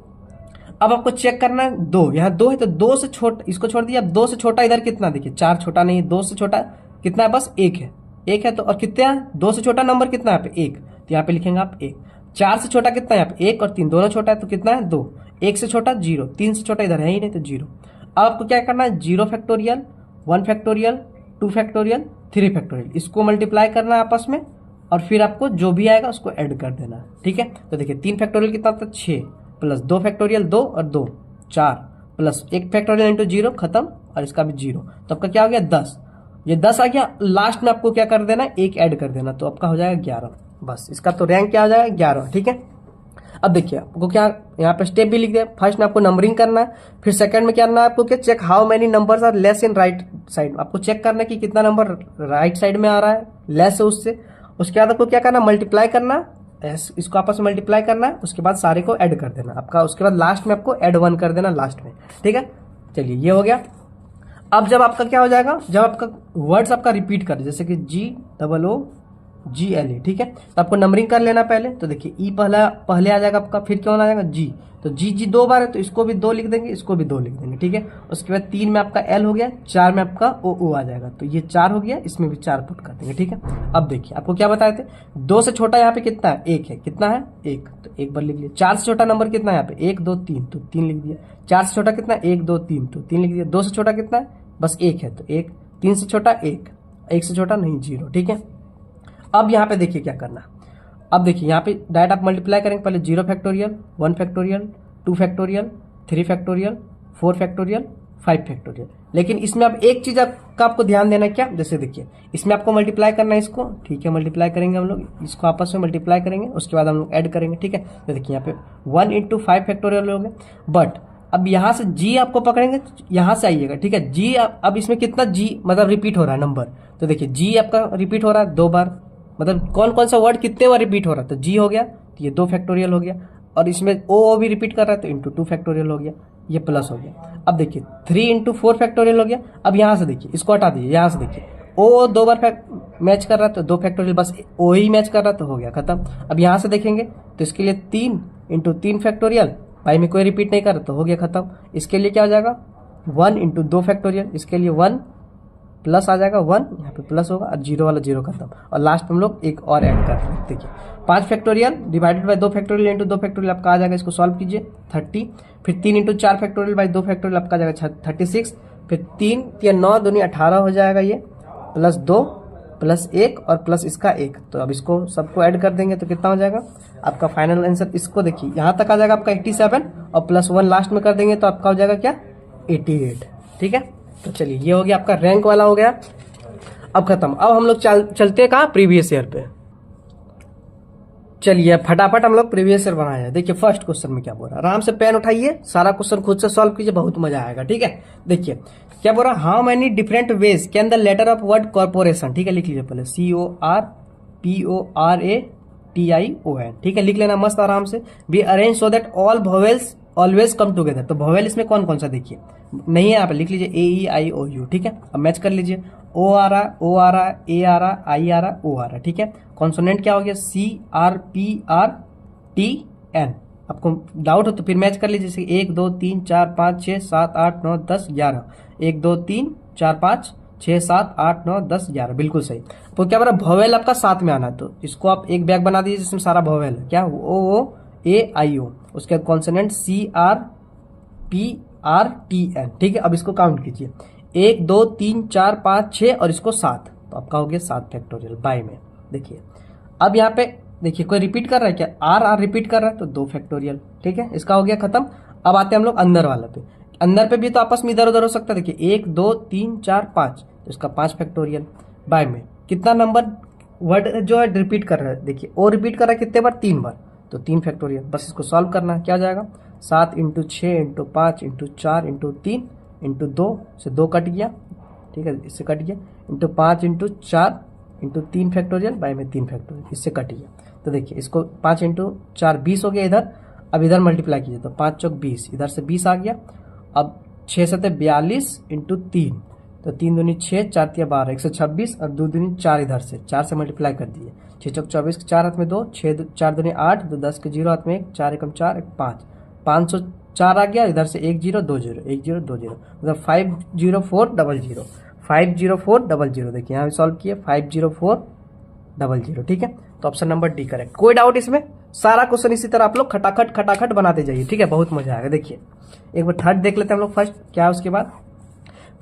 Speaker 1: अब आपको चेक करना है 2, यहाँ 2 है तो 2 से छोटा, इसको छोड़ दिया, अब 2 से छोटा इधर कितना, देखिए 4 छोटा नहीं है, 2 से छोटा कितना है, बस 1 है, 1 है तो, और कितने हैं 2 से छोटा नंबर कितना है यहाँ पे 1, तो यहाँ पे लिखेंगे आप 1। 4 से छोटा कितना है यहाँ पे 1 और 3 दोनों छोटा है तो कितना है 2, 1 से छोटा 0, 3 से छोटा इधर है ही नहीं तो 0। अब आपको क्या करना है 0 फैक्टोरियल, 1 फैक्टोरियल, 2 फैक्टोरियल, 3 फैक्टोरियल, इसको मल्टीप्लाई करना है आपस में और फिर आपको जो भी आएगा उसको ऐड कर देना है, ठीक है। तो देखिए 3 फैक्टोरियल कितना होता है 6, प्लस 2 फैक्टोरियल 2 और 2 4, प्लस 1 फैक्टोरियल इंटू 0 खत्म, और इसका भी 0, तो आपका क्या हो गया 10, ये 10 आ गया। लास्ट में आपको क्या कर देना है, 1 ऐड कर देना, तो आपका हो जाएगा 11, बस इसका तो रैंक क्या हो जाएगा 11, ठीक है। अब देखिए आपको क्या यहाँ पे स्टेप भी लिख दिया, फर्स्ट में आपको नंबरिंग करना है, फिर सेकंड में क्या करना है आपको, क्या check how many numbers are less in right side, आपको चेक करना है कि कितना नंबर राइट साइड में आ रहा है लेस है उससे। उसके बाद आपको क्या करना, मल्टीप्लाई करना, इसको आपस में मल्टीप्लाई करना है, उसके बाद सारे को ऐड कर देना आपका, उसके बाद लास्ट में आपको ऐड 1 कर देना लास्ट में, ठीक है। चलिए ये हो गया। अब जब आपका क्या हो जाएगा, जब आपका वर्ड्स आपका रिपीट कर, जैसे कि GOOGLE, ठीक है, तो आपको नंबरिंग कर लेना पहले। तो देखिए ई पहले आ जाएगा आपका, फिर क्या आ जाएगा G, तो G 2 बार है तो इसको भी 2 लिख देंगे, इसको भी 2 लिख देंगे, ठीक है। उसके बाद 3 में आपका L हो गया, 4 में आपका OO आ जाएगा, तो ये 4 हो गया, इसमें भी 4 पुट कर देंगे, ठीक है। अब देखिए आपको क्या बताए थे, 2 से छोटा यहाँ पे कितना है 1 है, कितना है 1, तो 1 बार लिख लिया। 4 से छोटा नंबर कितना है यहाँ पे 1 2 3, तो 3 लिख दिया। 4 से छोटा कितना है 1 2 3, तो 3 लिख दिया। 2 से छोटा कितना है बस 1 है तो 1, 3 से छोटा 1, 1 से छोटा नहीं 0, ठीक है। अब यहाँ पे देखिए क्या करना, अब देखिए यहाँ पे डायरेक्ट आप मल्टीप्लाई करेंगे, पहले 0 factorial, 1 factorial, 2 factorial, 3 factorial, 4 factorial, 5 factorial. लेकिन इसमें अब एक चीज का आपको ध्यान देना क्या, जैसे देखिए इसमें आपको मल्टीप्लाई करना है इसको, ठीक है, मल्टीप्लाई करेंगे हम लोग, इसको आपस में मल्टीप्लाई करेंगे, उसके बाद हम लोग ऐड करेंगे, ठीक है। तो देखिए यहाँ पे 1 इंटू 5 फैक्टोरियल हो गया। बट अब यहाँ से जी आपको पकड़ेंगे, यहाँ से आइएगा, ठीक है। जी अब इसमें कितना जी मतलब रिपीट हो रहा है नंबर, तो देखिए जी आपका रिपीट हो रहा है 2 बार, मतलब कौन कौन सा वर्ड कितने बार रिपीट हो रहा है, तो जी हो गया, तो ये 2 फैक्टोरियल हो गया। और इसमें ओ भी रिपीट कर रहा है तो इंटू 2 फैक्टोरियल हो गया, ये प्लस हो गया। अब देखिए 3 इंटू 4 फैक्टोरियल हो गया। अब यहाँ से देखिए इसको हटा दीजिए, यहाँ से देखिए ओ 2 बार मैच कर रहा है तो 2 फैक्टोरियल, बस ओ ही मैच कर रहा है तो हो गया खत्म। अब यहाँ से देखेंगे तो इसके लिए 3 इंटू 3 फैक्टोरियल, भाई में कोई रिपीट नहीं कर रहा तो हो गया खत्म। इसके लिए क्या हो जाएगा 1 इंटू 2 फैक्टोरियल, इसके लिए 1 प्लस आ जाएगा 1, यहाँ पे प्लस होगा और जीरो वाला जीरो खत्म। और लास्ट में हम लोग एक और ऐड कर रहे हैं, देखिए 5 factorial divided by 2 factorial into 2 factorial आपका आ जाएगा, इसको सॉल्व कीजिए 30। फिर 3 इंटू 4 फैक्टोरियल बाय 2 फैक्टोरियल आपका आ जाएगा 36। फिर 3 या 9 दूनी 18 हो जाएगा ये, प्लस 2 प्लस 1 और प्लस इसका 1। तो अब इसको सबको ऐड कर देंगे तो कितना हो जाएगा आपका फाइनल आंसर। इसको देखिए यहाँ तक आ जाएगा आपका 87 और प्लस 1 लास्ट में कर देंगे तो आपका हो जाएगा क्या 88, ठीक है। तो चलिए ये हो गया आपका रैंक वाला हो गया, अब खत्म। अब हम लोग चलते हैं कहाँ, प्रीवियस ईयर पे। चलिए फटाफट हम लोग प्रीवियस ईयर बनाया है। देखिए फर्स्ट क्वेश्चन में क्या बोल रहा है, आराम से पेन उठाइए, सारा क्वेश्चन खुद से सॉल्व कीजिए, बहुत मजा आएगा, ठीक है। देखिए क्या बोल रहा है, how many different ways can the letter of word corporation, ठीक है, लिख लीजिए पहले CORPORATION, ठीक है, लिख लेना मस्त आराम से। Be arrange so that all vowels always come together, तो वोवेल इसमें कौन कौन सा देखिए नहीं है, यहाँ पे लिख लीजिए AEIOU, ठीक है। अब मैच कर लीजिए O आ रहा, O आ रहा, A आ रहा, I आ रहा, O आ रहा, ठीक है। कॉन्सोनेंट क्या हो गया CRPRTN, आपको डाउट हो तो फिर मैच कर लीजिए, जैसे 1 2 3 4 5 6 7 8 9 10 11, 1 2 3 4 5 6 7 8 9 10 11, बिल्कुल सही। तो क्या बोला भवेल आपका साथ में आना है, तो इसको आप एक बैग बना दीजिए जिसमें सारा भवेल है, क्या OOAIO, उसके बाद कॉन्सोनेंट CRPRTN, ठीक है। अब इसको काउंट कीजिए 1 2 3 4 5 6 और इसको 7, तो आपका हो गया 7 फैक्टोरियल बाय में। देखिए अब यहाँ पे देखिए कोई रिपीट कर रहा है क्या, R रिपीट कर रहा है तो 2 फैक्टोरियल, ठीक है, इसका हो गया खत्म। अब आते हैं हम लोग अंदर वाला पे, अंदर पे भी तो आपस में इधर उधर हो सकता है, देखिए 1 2 3 4 5, तो इसका 5 फैक्टोरियल बाय में। कितना नंबर वर्ड जो है रिपीट कर रहा है, देखिए ओ रिपीट कर रहा है कितने बार, 3 बार, तो 3 फैक्टोरियल। बस इसको सॉल्व करना है, क्या जाएगा 7 into 6 into 5 into 4 into 3 into 2 से 2 कट गया, ठीक है, इससे कट गया, into 5 into 4 into 3 factorial by में 3 फैक्टोरियल, इससे कट गया। तो देखिए इसको 5 इंटू 4 20 हो गया इधर, अब इधर मल्टीप्लाई कीजिए तो 5 चौक 20, इधर से 20 आ गया। अब 6 7 42 इंटू 3, तो 3 दूनी 6 4 3 12 126 और 2 दूनी 4 इधर से 4 से मल्टीप्लाई कर दिए, 6 चौक 24 4 हाथ में 2, 6 4 दूनी 8, 2 10 के 0 हाथ में 1, 4 एकम 4 1 5, 504 आ गया, इधर से 1 0 2 0 1 0 2 0, मतलब 50400 50400। देखिए यहाँ सॉल्व किए 50400, ठीक है। तो ऑप्शन नंबर डी करेक्ट। कोई डाउट इसमें, सारा क्वेश्चन इसी तरह आप लोग खटाखट बनाते जाइए, ठीक है, बहुत मजा आएगा। देखिए एक बार थर्ड देख लेते हैं हम लोग फर्स्ट क्या है, उसके बाद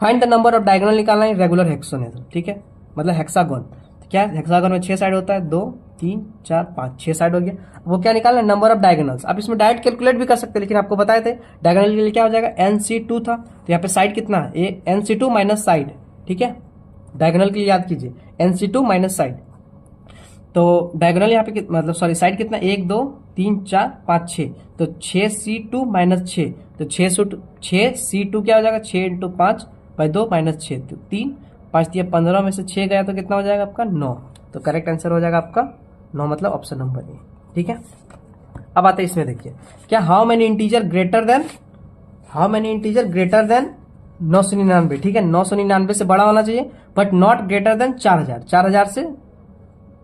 Speaker 1: find the number of diagonal निकालना है रेगुलर हेक्सागोनल, ठीक है, मतलब हेक्सागोन। क्या हेक्सागोन में 6 साइड होता है, 2 3 4 5 6 साइड हो गया। वो क्या निकालना है, नंबर ऑफ डायगोनल्स। आप इसमें डायरेक्ट कैलकुलेट भी कर सकते हैं, लेकिन आपको बताए थे डायगोनल के लिए क्या हो जाएगा NC2 था, तो यहाँ पे साइड कितना है NC2 माइनस साइड, ठीक है, डायगोनल के लिए याद कीजिए NC2 माइनस साइड। तो डायगोनल यहाँ पे मतलब सॉरी साइड कितना 1 2 3 4 5 6, तो 6C2 माइनस 6, तो 6C2 क्या हो जाएगा 6 इंटू 5 बाई 2 माइनस 6, तो 3 5 दिया 15 में से 6 गया तो कितना हो जाएगा आपका 9, तो करेक्ट आंसर हो जाएगा आपका 9, मतलब ऑप्शन नंबर ए, ठीक है। अब आते हैं इसमें, देखिए क्या how many integer greater than 999, ठीक है, 999 से बड़ा होना चाहिए बट नॉट ग्रेटर देन 4000, 4000 से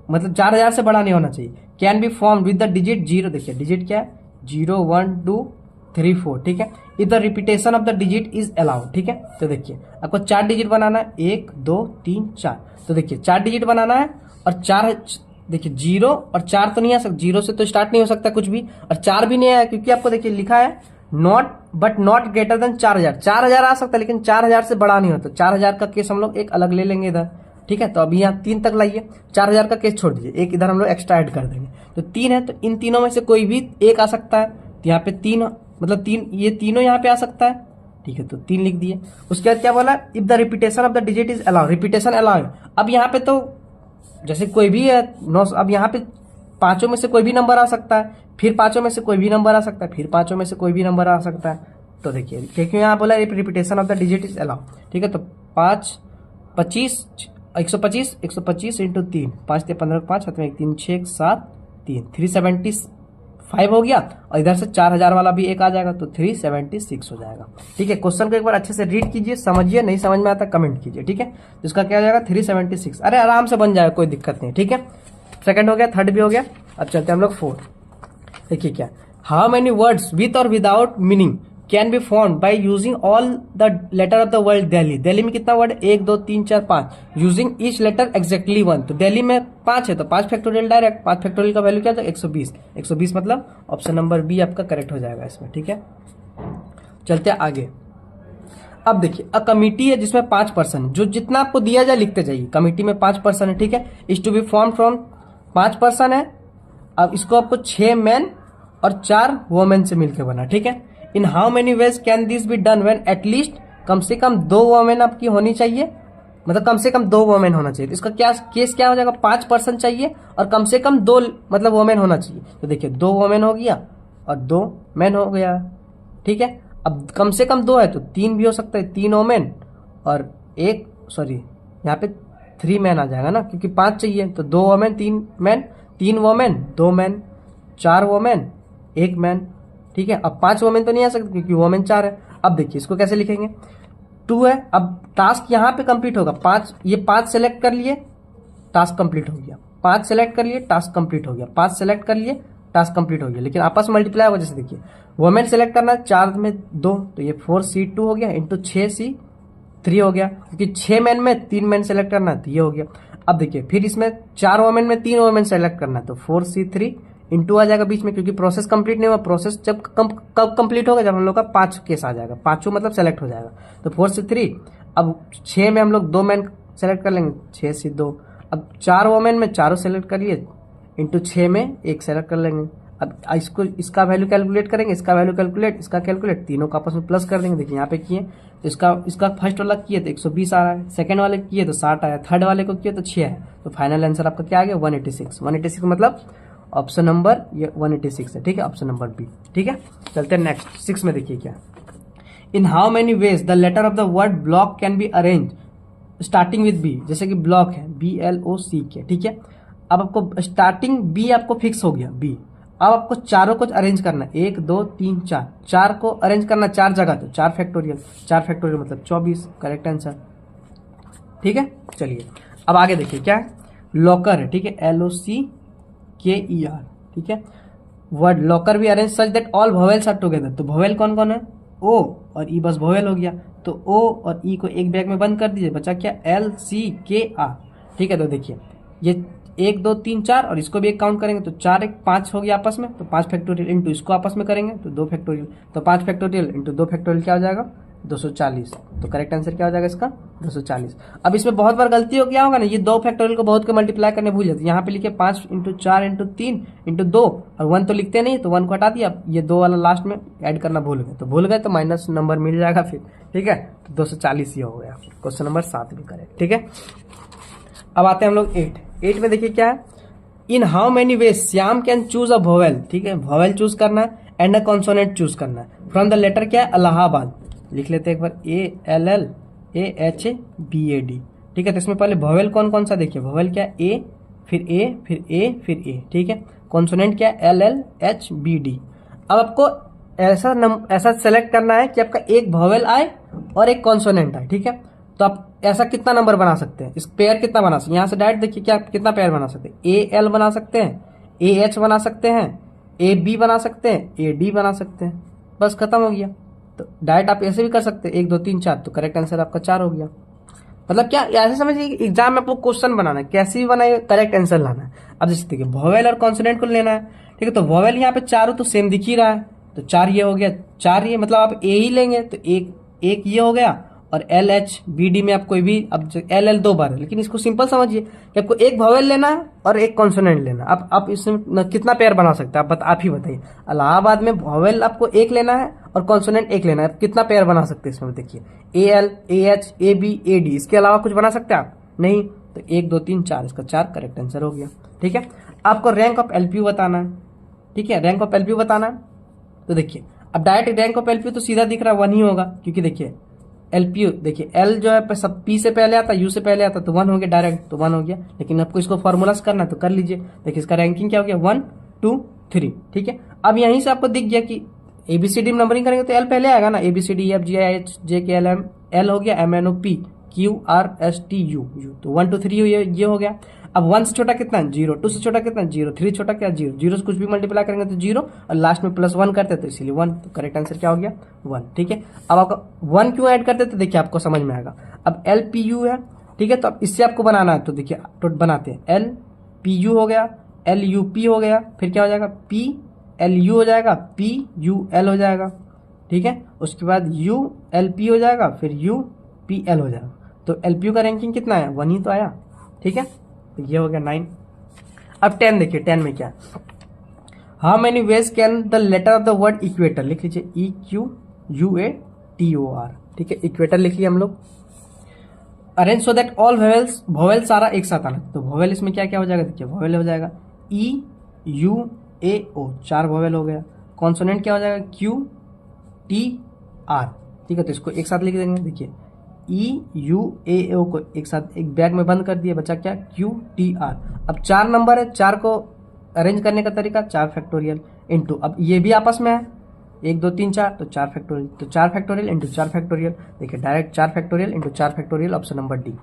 Speaker 1: मतलब 4000 से बड़ा नहीं होना चाहिए। Can be form with the digit 0, देखिए डिजिट क्या है 0 1 2 3 4, ठीक है, इधर repetition of the digit is allowed, ठीक है। तो देखिए आपको 4 डिजिट बनाना है, 1 2 3 4, तो देखिए 4 डिजिट बनाना है और 4 देखिए 0 और 4 तो नहीं आ सकता, 0 से तो स्टार्ट नहीं हो सकता कुछ भी, और 4 भी नहीं आया क्योंकि आपको देखिए लिखा है नॉट ग्रेटर देन 4000, 4000 आ सकता है लेकिन 4000 से बड़ा नहीं होता। 4000 का केस हम लोग एक अलग ले लेंगे इधर, ठीक है। तो अभी यहाँ 3 तक लाइए, 4000 का केस छोड़ दीजिए, एक इधर हम लोग एक्स्ट्रा ऐड कर देंगे, तो 3 है, तो इन तीनों में से कोई भी एक आ सकता है, तो यहाँ पे 3 मतलब 3 ये तीनों यहाँ पे आ सकता है, ठीक है, तो 3 लिख दिए। उसके बाद क्या बोला, if the repetition of the digit is allow, repetition allow. अब यहाँ पे तो जैसे कोई भी है 9, अब यहाँ पे पांचों में से कोई भी नंबर आ सकता है, फिर पांचों में से कोई भी नंबर आ सकता है, फिर पांचों में से कोई भी नंबर आ सकता है। तो देखिए क्योंकि यहाँ बोला repetition of the digit is allow, ठीक है, तो 5 25 125 125 इंटू 3, 5 × 15 5 हाथ में 1 3 6 7 3 375 हो गया, और इधर से 4000 वाला भी एक आ जाएगा, तो 376 हो जाएगा। ठीक है, क्वेश्चन को एक बार अच्छे से रीड कीजिए, समझिए, नहीं समझ में आता कमेंट कीजिए। ठीक है, तो इसका क्या हो जाएगा 376। अरे आराम से बन जाएगा, कोई दिक्कत नहीं। ठीक है, सेकंड हो गया, थर्ड भी हो गया। अब चलते हैं हम लोग फोर्थ। देखिए क्या, हाउ मेनी वर्ड्स विथ और without meaning can be found by using all the letter of the word Delhi. Delhi में कितना word, 1 2 3 4 5, using each letter exactly 1। तो दिल्ली में 5 है, तो 5 फैक्टोरियल डायरेक्ट, 5 फैक्टोरियल का वैल्यू क्या था 120। 120 मतलब ऑप्शन नंबर बी आपका करेक्ट हो जाएगा इसमें। ठीक है, चलते हैं आगे। अब देखिए, अ कमिटी है जिसमें 5 पर्सन, जो जितना आपको दिया जाए लिखते जाइए। कमिटी में 5 पर्सन है, ठीक है, is to be form from 5 person है। अब इसको आपको 6 मैन और 4 वोमेन से मिलकर बना। ठीक है, in how many ways can this be done when at least, कम से कम 2 वोमेन आपकी होनी चाहिए, मतलब कम से कम 2 वोमेन होना चाहिए। तो इसका क्या केस क्या हो जाएगा, 5 पर्सन चाहिए और कम से कम 2 मतलब वोमेन होना चाहिए। तो देखिए 2 वोमेन हो गया और 2 मैन हो गया। ठीक है, अब कम से कम 2 है तो 3 भी हो सकता है, 3 वोमेन और 1 सॉरी यहाँ पे 3 मैन आ जाएगा ना, क्योंकि 5 चाहिए। तो 2 women 3 man, 3 women 2 man, 4 women 1 man. ठीक है, अब 5 वोमेन तो नहीं आ सकते क्योंकि वोमेन 4 है। अब देखिए इसको कैसे लिखेंगे, 2 है। अब टास्क यहाँ पे कंप्लीट होगा, 5, ये 5 सेलेक्ट कर लिए, टास्क कंप्लीट हो गया। 5 सेलेक्ट कर लिए, टास्क कंप्लीट हो गया। 5 सेलेक्ट कर लिए, टास्क कंप्लीट हो गया। लेकिन आपस में मल्टीप्लाई होगा, जैसे देखिए वोमेन सेलेक्ट करना है, 4 में 2, तो ये 4C2 हो गया इंटू 6C3 हो गया, क्योंकि 6 मैन में 3 मैन सेलेक्ट करना है, तो ये हो गया। अब देखिए फिर इसमें 4 वोमेन में 3 वोमेन सेलेक्ट करना है, तो 4C3 इंटू आ जाएगा बीच में, क्योंकि प्रोसेस कंप्लीट नहीं हुआ। प्रोसेस जब कब कंप्लीट होगा, जब हम लोग का 5 केस आ जाएगा, 5 मतलब सेलेक्ट हो जाएगा। तो 4C3, अब 6 में हम लोग 2 मैन सेलेक्ट कर लेंगे, 6C2। अब 4 वोमेन में 4 सेलेक्ट कर लिए, इंटू 6 में 1 सेलेक्ट कर लेंगे। अब इसको, इसका वैल्यू कैलकुलेट करेंगे, इसका वैल्यू कैलकुलेट, इसका कैलकुलेट, तीनों का आपस में प्लस कर देंगे। देखिए यहाँ पे किए तो इसका फर्स्ट वाला किए तो 120 आ रहा है, सेकंड वाले किए तो 60 आया, थर्ड वाले को किए तो 6 है। तो फाइनल आंसर आपका क्या आ गया 186। 186 मतलब ऑप्शन नंबर ये 186 है। ठीक है, ऑप्शन नंबर बी। ठीक है, चलते हैं नेक्स्ट 6 में। देखिए क्या, in how many ways the letter of the word block can be arrange starting with B. जैसे कि ब्लॉक है BLOC के। ठीक है, अब आपको स्टार्टिंग बी आपको फिक्स हो गया बी। अब आपको चारों को अरेंज करना है, 1 2 3 4, 4 को अरेंज करना 4 जगह, तो 4 फैक्टोरियल, 4 फैक्टोरियल मतलब 24, करेक्ट आंसर। ठीक है, चलिए अब आगे देखिए क्या है, लॉकर है। ठीक है, LOCKER। ठीक है, वर्ड लॉकर भी arrange such that all vowels are together. तो वोवेल कौन कौन है, O और E, बस वोवेल हो गया। तो O और E को एक बैग में बंद कर दीजिए, बचा क्या LCKR। ठीक है, तो देखिए ये 1 2 3 4 और इसको भी एक काउंट करेंगे तो 4 1 5 हो गया आपस में, तो 5 फैक्टोरियल इंटू इसको आपस में करेंगे तो 2 फैक्टोरियल, तो 5 फैक्टोरियल इंटू 2 फैक्टोरियल क्या हो जाएगा 240। तो करेक्ट आंसर क्या हो जाएगा इसका 240। अब इसमें बहुत बार गलती हो गया होगा ना, ये 2 फैक्टोरियल को बहुत के मल्टीप्लाई करने भूल जाते। यहाँ पे लिखे 5 इंटू 4 इंटू 3 इंटू 2 और 1 तो लिखते नहीं, तो 1 को हटा दिया, ये 2 वाला लास्ट में ऐड करना भूल गए, तो भूल गए तो माइनस नंबर मिल जाएगा फिर। ठीक है, तो 240 ये हो गया। क्वेश्चन नंबर 7 भी करेक्ट। ठीक है, अब आते हैं हम लोग 8 में। देखिए क्या है, in how many veg Shyam can choose a vowel. ठीक है, वोवेल चूज करना है एंड अ कॉन्सोनेंट चूज करना है फ्रॉम द लेटर क्या है इलाहाबाद। लिख लेते हैं एक बार ALLAHBAD। ठीक है, तो इसमें पहले वोवेल कौन कौन सा देखिए, वोवेल क्या है A, फिर A, फिर A, फिर A। ठीक है, कॉन्सोनेंट क्या है LLHBD। अब आपको ऐसा सेलेक्ट करना है कि आपका एक वोवेल आए और एक कॉन्सोनेंट आए। ठीक है, तो आप ऐसा कितना नंबर बना सकते हैं, इस पेयर कितना बना सकते हैं, यहाँ से डायरेक्ट देखिए क्या कितना पेयर बना सकते हैं, AL बना सकते हैं, AH बना सकते हैं, AB बना सकते हैं, AD बना सकते हैं, बस खत्म हो गया। तो डायरेक्ट आप ऐसे भी कर सकते हैं 1 2 3 4, तो करेक्ट आंसर आपका 4 हो गया। मतलब क्या, ऐसे समझिए एग्जाम में आपको क्वेश्चन बनाना है, कैसे भी बनाए करेक्ट आंसर लाना है। अब जैसे देखिए वोवेल और कॉन्सोनेंट को लेना है। ठीक है, तो वोवेल यहाँ पे चारों तो सेम दिख ही रहा है, तो 4 ये हो गया, 4 ये मतलब आप A ही लेंगे तो एक ये हो गया और एल एच बी डी में आप कोई भी, अब एल एल 2 बार है, लेकिन इसको सिंपल समझिए कि आपको एक वॉवेल लेना है और एक कॉन्सोनेंट लेना है। आप इसमें कितना पेयर बना सकते हैं, आप ही बताइए। इलाहाबाद में वॉवेल आपको एक लेना है और कॉन्सोनेंट एक लेना है, आप कितना पेयर बना सकते हैं इसमें देखिए, A L, A H, A B, A D, इसके अलावा कुछ बना सकते हैं आप? नहीं। तो 1 2 3 4, इसका 4 करेक्ट आंसर हो गया। ठीक है, आपको रैंक ऑफ एलपीयू बताना है। ठीक है, रैंक ऑफ एलपीयू बताना है। तो देखिए अब डायरेक्ट रैंक ऑफ एलपीयू तो सीधा दिख रहा है 1 ही होगा, क्योंकि देखिए एलपीयू, देखिए एल जो है सब पी से पहले आता, यू से पहले आता, तो 1 हो गया डायरेक्ट, तो 1 हो गया। लेकिन आपको इसको फॉर्मूलास करना है तो कर लीजिए। देखिए इसका रैंकिंग क्या हो गया, 1 2 3। ठीक है, अब यहीं से आपको दिख गया कि एबीसीडी में नंबरिंग करेंगे तो एल पहले आएगा ना, ABCD F G I H J K L M, L हो गया M N O P Q R S T U U, तो 1 2 3 ये हो गया। अब 1 से छोटा कितना, 0, 2 से छोटा कितना, 0, 3 छोटा क्या, 0, 0 से कुछ भी मल्टीप्लाई करेंगे तो 0, और लास्ट में +1 करते तो इसीलिए 1, तो करेक्ट आंसर क्या हो गया, 1। ठीक है, अब आपका 1 क्यों ऐड करते तो देखिए आपको समझ में आएगा। अब एल पी यू है, ठीक है, तो अब इससे आपको बनाना है, तो देखिए तो बनाते हैं, एल पी यू हो गया, एल यू पी हो गया, फिर क्या हो जाएगा, पी एल यू हो जाएगा, पी यू एल हो जाएगा। ठीक है, उसके बाद यू एल पी हो जाएगा, फिर यू पी एल हो जाएगा। तो एल पी यू का रैंकिंग कितना है, 1 ही तो आया। ठीक है, तो ये हो गया 9। अब 10 देखिए, 10 में क्या, how many ways can the letter of the word equator, लिख लीजिए E Q U A T O R. ठीक है, इक्वेटर लिख लिया हम लोग। Arrange so that all vowel सारा एक साथ आना, तो वोवेल इसमें क्या क्या हो जाएगा, देखिए वोवेल हो जाएगा E U A O, 4 vowel हो गया। कॉन्सोनेंट क्या हो जाएगा, क्यू टी आर। ठीक है, तो इसको एक साथ लिख देंगे, देखिए ई यू ए ओ को एक साथ एक बैग में बंद कर दिए, बचा क्या, क्यू टी आर। अब 4 नंबर है, 4 को अरेंज करने का तरीका 4 फैक्टोरियल इंटू, अब ये भी आपस में है 1 2 3 4, तो 4 फैक्टोरियल, तो 4 फैक्टोरियल इंटू 4 फैक्टोरियल। देखिए direct 4 factorial into 4 factorial, option number D.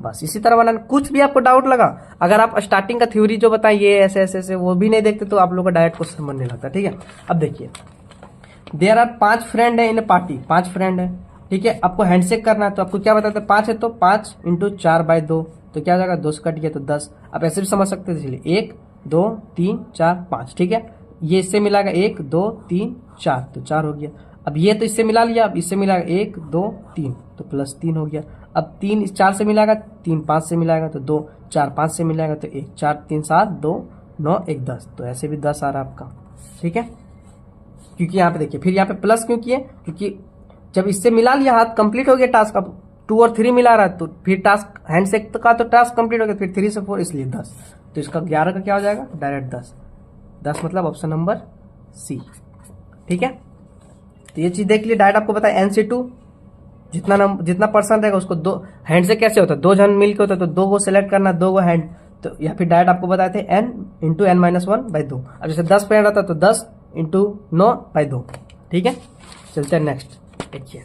Speaker 1: बस इसी तरह बनाना। कुछ भी आपको डाउट लगा, अगर आप स्टार्टिंग का थ्योरी जो बताएं ये ऐसे ऐसे ऐसे वो भी नहीं देखते तो आप लोग का डायरेक्ट क्वेश्चन समझ नहीं लगता। ठीक है, अब देखिए देयर आर 5 फ्रेंड है इन ए पार्टी, 5 फ्रेंड है। ठीक है, आपको हैंडशेक करना है, तो आपको क्या बताते हैं, 5 है तो 5 इंटू 4/2, तो क्या हो जाएगा, 2 से कट गया तो 10। आप ऐसे भी समझ सकते हैं, इसलिए 1 2 3 4 5। ठीक है, ये इससे मिलाएगा 1 2 3 4, तो 4 हो गया। अब ये तो इससे मिला लिया, अब इससे मिलाएगा 1 2 3, तो +3 हो गया। अब 3 इस 4 से मिलाएगा, 3 5 से मिलाएगा तो 2, 4 5 से मिलाएगा तो 1, 4 3 7 2 9 1 10, तो ऐसे भी 10 आ रहा है आपका। ठीक है, क्योंकि यहाँ पे देखिए फिर यहाँ पे प्लस क्यों किए, क्योंकि जब इससे मिला लिया हाथ कंप्लीट हो गया टास्क। अब 2 और 3 मिला रहा है तो फिर टास्क हैंडशेक का तो टास्क कंप्लीट हो गया, फिर 3 से 4 इसलिए 10, तो इसका 11 का क्या हो जाएगा, डायरेक्ट 10 मतलब ऑप्शन नंबर सी। ठीक है, तो ये चीज देख ली। डायरेक्ट आपको पता है NC2 जितना पर्सन रहेगा उसको 2 हैंड से कैसे होता है, 2 जन मिल के होता है, तो 2 को सिलेक्ट करना, 2 को हैंड, तो या फिर डायरेक्ट आपको बताए थे n इंटू n-1/2। अब जैसे 10 फ्रेंड रहता तो 10 इंटू 9/2। ठीक है, चलते हैं नेक्स्ट। देखिए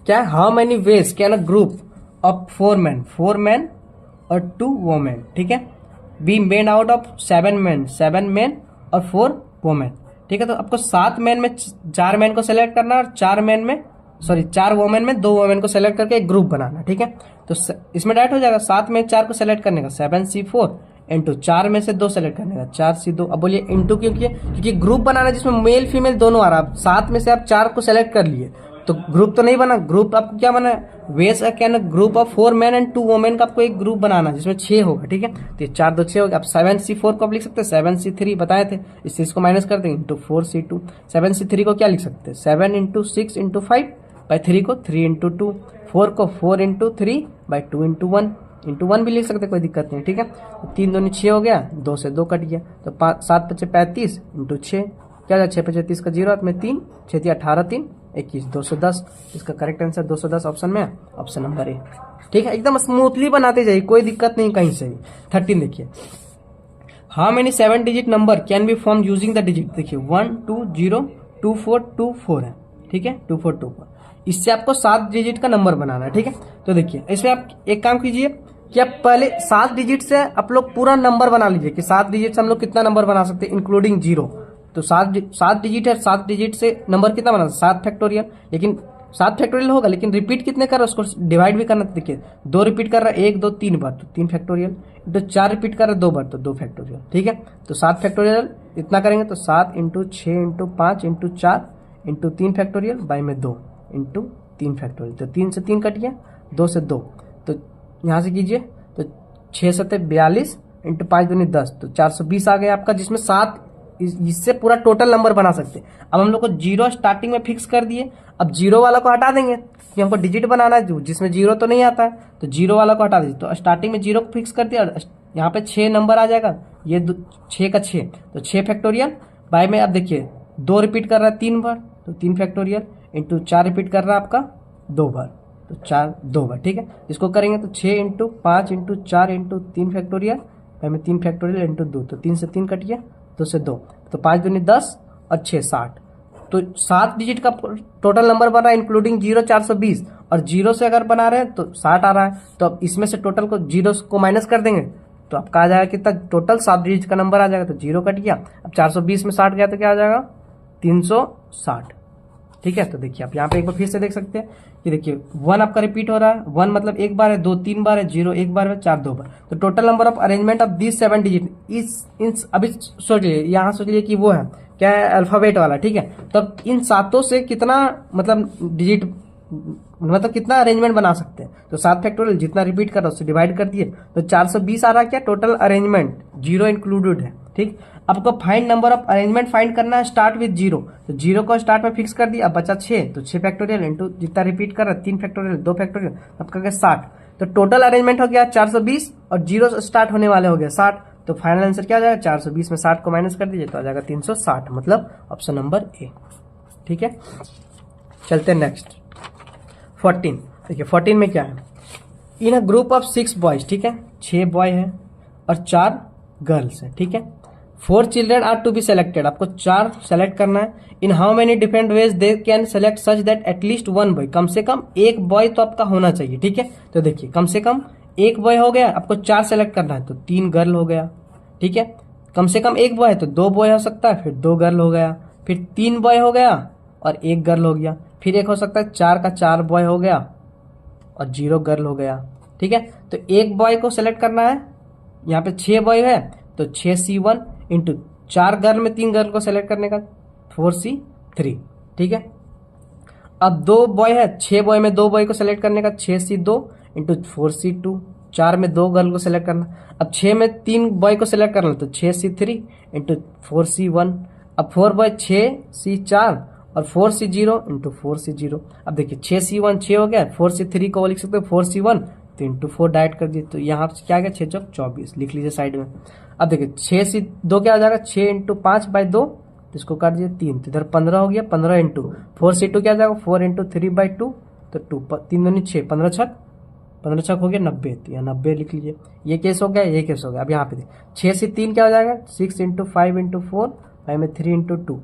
Speaker 1: क्या, how many ways can a group of 4 man और 2 वोमेन, ठीक है, be made out of 7 man और 4 वोमेन। ठीक है, तो आपको 7 मैन में 4 मैन को सेलेक्ट करना और 4 वोमेन में 2 वोमेन को सेलेक्ट करके एक ग्रुप बनाना। ठीक है, तो इसमें डायरेक्ट हो जाएगा 7 में 4 को सेलेक्ट करने का 7C4 इंटू 4 में से 2 सेलेक्ट करने का 4C2। अब बोलिए इंटू क्यों किए, क्योंकि ग्रुप बनाना जिसमें मेल फीमेल दोनों आ रहा है। 7 में से आप 4 को सेलेक्ट कर लिए तो ग्रुप तो नहीं बना, ग्रुप आपको क्या बना है, veg can group of 4 man and 2 women का आपको एक ग्रुप बनाना जिसमें 6 होगा। ठीक है, तो ये 4 2 6 हो गया। अब 7C4 को आप लिख सकते हैं 7C3 बताए थे, इस चीज को माइनस कर देंगे इंटू 4C2। 7C3 को क्या लिख सकते हैं 7 इंटू 6 इंटू 5/3 को 3 इंटू 2, 4 को 4 इंटू 3/2 इंटू 1 भी लिख सकते हैं, कोई दिक्कत नहीं। ठीक है, तो 3 2 6 हो गया, 2 से 2 कट गया, तो 7 5 35 इंटू 6 क्या था, 6 5 30 का 0 हाथ में 3 6 18 3 21 210। इसका करेक्ट आंसर 210 ऑप्शन में है, ऑप्शन नंबर ए। ठीक है, एकदम स्मूथली बनाते जाइए, कोई दिक्कत नहीं कहीं से भी। 13 देखिए, how many 7 digit number can be form using the digit. देखिए 1 2 0 2 4 2 4 है। ठीक है, 2 4 2 4, इससे आपको 7 डिजिट का नंबर बनाना है। ठीक है, तो देखिए इसमें आप एक काम कीजिए कि आप पहले 7 डिजिट से आप लोग पूरा नंबर बना लीजिए कि 7 डिजिट से हम लोग कितना नंबर बना सकते हैं इंक्लूडिंग 0। तो 7 डिजिट है, 7 डिजिट से नंबर कितना बना, 7 फैक्टोरियल। लेकिन 7 फैक्टोरियल होगा, लेकिन रिपीट कितने कर रहा है उसको डिवाइड भी करना। देखिए 2 रिपीट कर रहा है 1 2 3 बार तो 3 फैक्टोरियल, तो 4 रिपीट कर रहा है 2 बार तो 2 फैक्टोरियल। ठीक है, तो 7 फैक्टोरियल इतना करेंगे तो 7 into 6 into 5 into 4 into 3 factorial by में 2 इंटू 3 फैक्टोरियल, तो 3 से 3 कट गया, 2 से 2, तो यहाँ से कीजिए तो 6 सत्ते 42 इंटू 5 दूनी 10, तो 420 आ गया आपका, जिसमें 7 इससे पूरा टोटल नंबर बना सकते हैं। अब हम लोग को जीरो स्टार्टिंग में फिक्स कर दिए, अब जीरो वाला को हटा देंगे कि हमको डिजिट बनाना है जिसमें जीरो तो नहीं आता है, तो जीरो वाला को हटा दीजिए। तो स्टार्टिंग में जीरो को फिक्स कर दिया, यहाँ पे 6 नंबर आ जाएगा, ये 6 का 6, तो 6 फैक्टोरियल बाय में। अब देखिए 2 रिपीट कर रहा है 3 बार, तो 3 फैक्टोरियल इंटू 4 रिपीट कर रहा है आपका 2 बार, तो 4 2 बार, ठीक है। इसको करेंगे तो 6 into 5 into 4 into 3 factorial by में 3 फैक्टोरियल इंटू 2, तो 3 से 3 कट गया, 2 से 2, तो 5 दूनी 10 और 6 60, तो 7 डिजिट का टोटल नंबर बन रहा है इंक्लूडिंग जीरो 420, और जीरो से अगर बना रहे हैं तो 60 आ रहा है। तो अब इसमें से टोटल को जीरो को माइनस कर देंगे तो आपका आ जाएगा कितना, टोटल 7 डिजिट का नंबर आ जाएगा, तो जीरो कट गया। अब 420 में 60 गया तो क्या आ जाएगा 360, ठीक है। तो देखिए आप यहाँ पे एक बार फिर से देख सकते हैं कि देखिए 1 आपका रिपीट हो रहा है, 1 मतलब एक बार है, 2 3 बार है, 0 एक बार है, 4 2 बार, तो total number of arrangement of this 7 digit अभी सोच लीजिए, यहाँ सोच लीजिए कि वो है क्या है अल्फाबेट वाला, ठीक है। तब इन सातों से कितना मतलब डिजिट मतलब कितना अरेंजमेंट बना सकते हैं, तो 7 फैक्टोरियल जितना रिपीट कर रहा है उससे डिवाइड कर दिए, तो 420 आ रहा है क्या टोटल अरेंजमेंट, जीरो इंक्लूडेड है, ठीक। आपको find number of arrangement find करना है, स्टार्ट विद जीरो, तो जीरो को स्टार्ट में फिक्स कर दिया, अब बचा 6, तो 6 फैक्टोरियल इंटू जितना रिपीट कर रहा है 3 फैक्टोरियल 2 फैक्टोरियल, आपका गया 60, तो टोटल अरेंजमेंट हो गया 420 और जीरो स्टार्ट होने वाले हो गया 60, तो फाइनल आंसर क्या आ जाएगा 420 में 60 को माइनस कर दीजिए तो आ जाएगा 360, मतलब ऑप्शन नंबर ए, ठीक है। चलते हैं नेक्स्ट 14, देखिए 14 में क्या है, इन अ ग्रुप ऑफ 6 बॉयज, ठीक है, 6 बॉय है और 4 गर्ल्स है, ठीक है। 4 children are to be selected, आपको 4 सेलेक्ट करना है। In how many different ways they can select such that at least 1 boy, कम से कम एक बॉय तो आपका होना चाहिए, ठीक है। तो देखिए कम से कम एक बॉय हो गया, आपको 4 सेलेक्ट करना है तो 3 गर्ल हो गया, ठीक है। कम से कम एक बॉय है तो 2 बॉय हो सकता है, फिर 2 गर्ल हो गया, फिर 3 बॉय हो गया और 1 गर्ल हो गया, फिर एक हो सकता है 4 का 4 बॉय हो गया और 0 गर्ल हो गया, ठीक है। तो एक बॉय को सेलेक्ट करना है, यहाँ पे 6 बॉय है तो 6C1 इंटू 4 गर्ल में 3 गर्ल को सेलेक्ट करने का 4C3, ठीक है। अब 2 बॉय है, 6 बॉय में 2 बॉय को सेलेक्ट करने का 6C2 इंटू 4C2, 4 में 2 गर्ल को सेलेक्ट करना, अब 6 में 3 बॉय को सेलेक्ट करना तो 6C3 इंटू 4C1, अब 4 बॉय 6C4 और 4C0 इंटू 4C0, अब देखिए 6C1 6 हो गया, 4C3 को लिख सकते हो 4C1, तो इंटू 4 डाइट कर दिए, तो यहाँ से क्या गया 6 चौक 24 लिख लीजिए साइड में। अब देखिए 6C2 क्या हो जाएगा 6 इंटू 5 बाई 2, तो इसको काट दीजिए 3, तो इधर 15 हो गया, 15 इंटू 4C2 क्या हो जाएगा 4 इंटू 3 बाई 2, तो 2 3 दूनी 6, 15 छक हो गया 90, तो यहाँ 90 लिख लीजिए। ये केस हो गया, ये केस हो गया। अब यहाँ पे 6C3 क्या हो जाएगा 6 इंटू 5 इंटू 4 5 में 3 इंटू 2,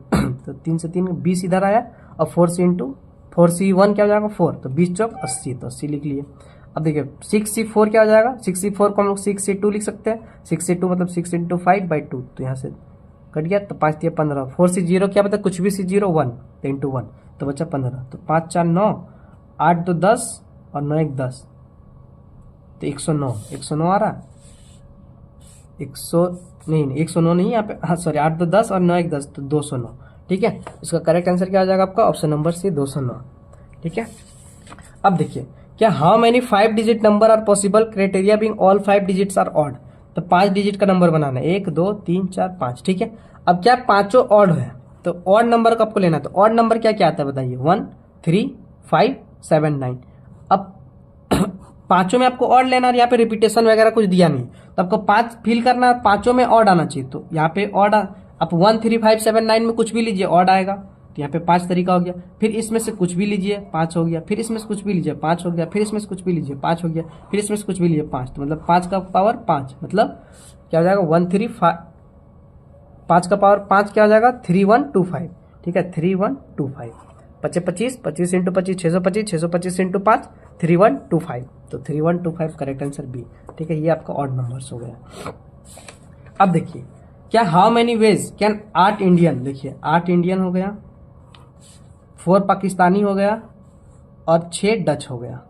Speaker 1: तो 3 से 3 20 इधर आया, और 4C1 क्या हो जाएगा 4, तो 20 चौक 80, तो 80 लिख लिए। अब देखिए 6C4 क्या हो जाएगा, 6C4 को हम लोग 6C2 लिख सकते हैं, 6C2 मतलब 6 इंटू 5 बाई 2, तो यहाँ से कट गया, तो 5 दिया 15, 4C0 क्या बता कुछ भी C0 1 तो इंटू 1, तो बचा 15, तो 5 4 9, 8 2 10 और 9 1 10, तो 109 आ रहा, 109 नहीं यहाँ पे, हाँ सॉरी 8 2 10 और 9 1 10, तो 209, ठीक है। इसका करेक्ट आंसर क्या आ जाएगा आपका ऑप्शन नंबर सी 209, ठीक है। अब देखिए क्या how many 5 digit number are possible, criteria being all 5 digits are odd, तो 5 डिजिट का नंबर बनाना है 1 2 3 4 5, ठीक है। अब क्या पांचों ऑड है, तो ऑड नंबर को आपको लेना है, तो ऑड नंबर क्या क्या आता है बताइए 1 3 5 7 9। अब पांचों में आपको ऑड लेना है, यहाँ पे रिपीटेशन वगैरह कुछ दिया नहीं, तो आपको 5 फिल करना है, पांचों में ऑड आना चाहिए, तो यहाँ पे ऑड आप 1 3 5 7 9 में कुछ भी लीजिए ऑड आएगा, तो यहाँ पे 5 तरीका हो गया। फिर इसमें से कुछ भी लीजिए 5 हो गया, फिर इसमें से कुछ भी लीजिए 5 हो गया, फिर इसमें से कुछ भी लीजिए 5 हो गया, फिर इसमें से कुछ भी लीजिए 5, तो मतलब 5 का पावर 5, मतलब क्या हो जाएगा 1 3 5, 5 का पावर 5 क्या हो जाएगा 3 1 2 5, ठीक है 3 1 2 5, 25 25 इंटू 25 625, 625 इंटू 5 3 1 2 5, तो 3 1 2 5 करेक्ट आंसर बी, ठीक है। ये आपका ऑड नंबर्स हो गया। अब देखिए क्या how many ways can 8 Indian, देखिए 8 इंडियन हो गया, 4 पाकिस्तानी हो गया और 6 डच हो गया,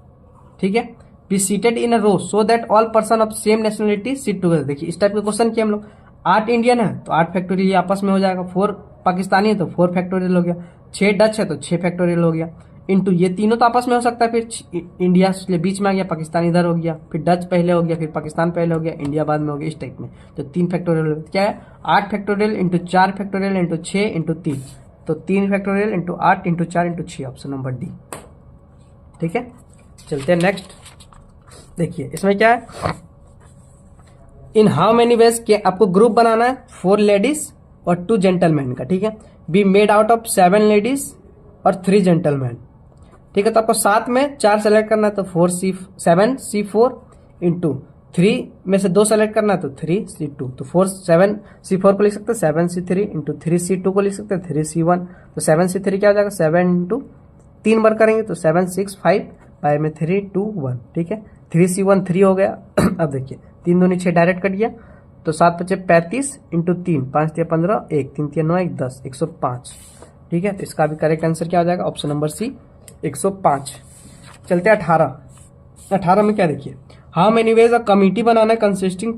Speaker 1: ठीक है। Be seated in a row so that all person of same nationality sit together, देखिए इस टाइप के क्वेश्चन किए हम लोग। 8 इंडियन है तो 8 फैक्टोरियल आपस में हो जाएगा, 4 पाकिस्तानी है तो 4 फैक्टोरियल हो गया, 6 डच है तो 6 फैक्टोरियल हो गया। इंटू ये तीनों तो आपस में हो सकता है, फिर इंडिया इसलिए बीच में आ गया, पाकिस्तान इधर हो गया, फिर डच पहले हो गया, फिर पाकिस्तान पहले हो गया, इंडिया बाद में हो गया, इस टाइप में। तो 3 फैक्टोरियल क्या है, 8 factorial into 4 factorial into 6 into 3, तो 3 factorial into 8 into 4 into 6, option number D. ठीक है, चलते हैं नेक्स्ट। देखिए इसमें क्या है, इन हाउ मेनी वेज के आपको ग्रुप बनाना है, 4 लेडीज और 2 जेंटलमैन का। ठीक है, be made out of 7 ladies और 3 जेंटलमैन। ठीक है, तो आपको 7 में 4 सेलेक्ट करना है, तो 7C4 इंटू 3 में से 2 सेलेक्ट करना है, तो 3C2, तो 7C4 को लिख सकते हैं 7C3 इंटू 3C2 को लिख सकते हैं 3C1, तो 7C3 क्या हो जाएगा 7 इंटू 3 बार करेंगे तो 7 6 5 बाय में 3 2 1। ठीक है, 3C1 3 हो गया। अब देखिए 3 दूनी 6 डायरेक्ट कट गया, तो 7 बचे 35 इंटू 3, 5 3 15, 1 3 3 9 1 10, 105। ठीक है, तो इसका भी करेक्ट आंसर क्या हो जाएगा, ऑप्शन नंबर सी 105। चलते हैं 18 में क्या देखिए, how many ways a committee बनाना है कंसिस्टिंग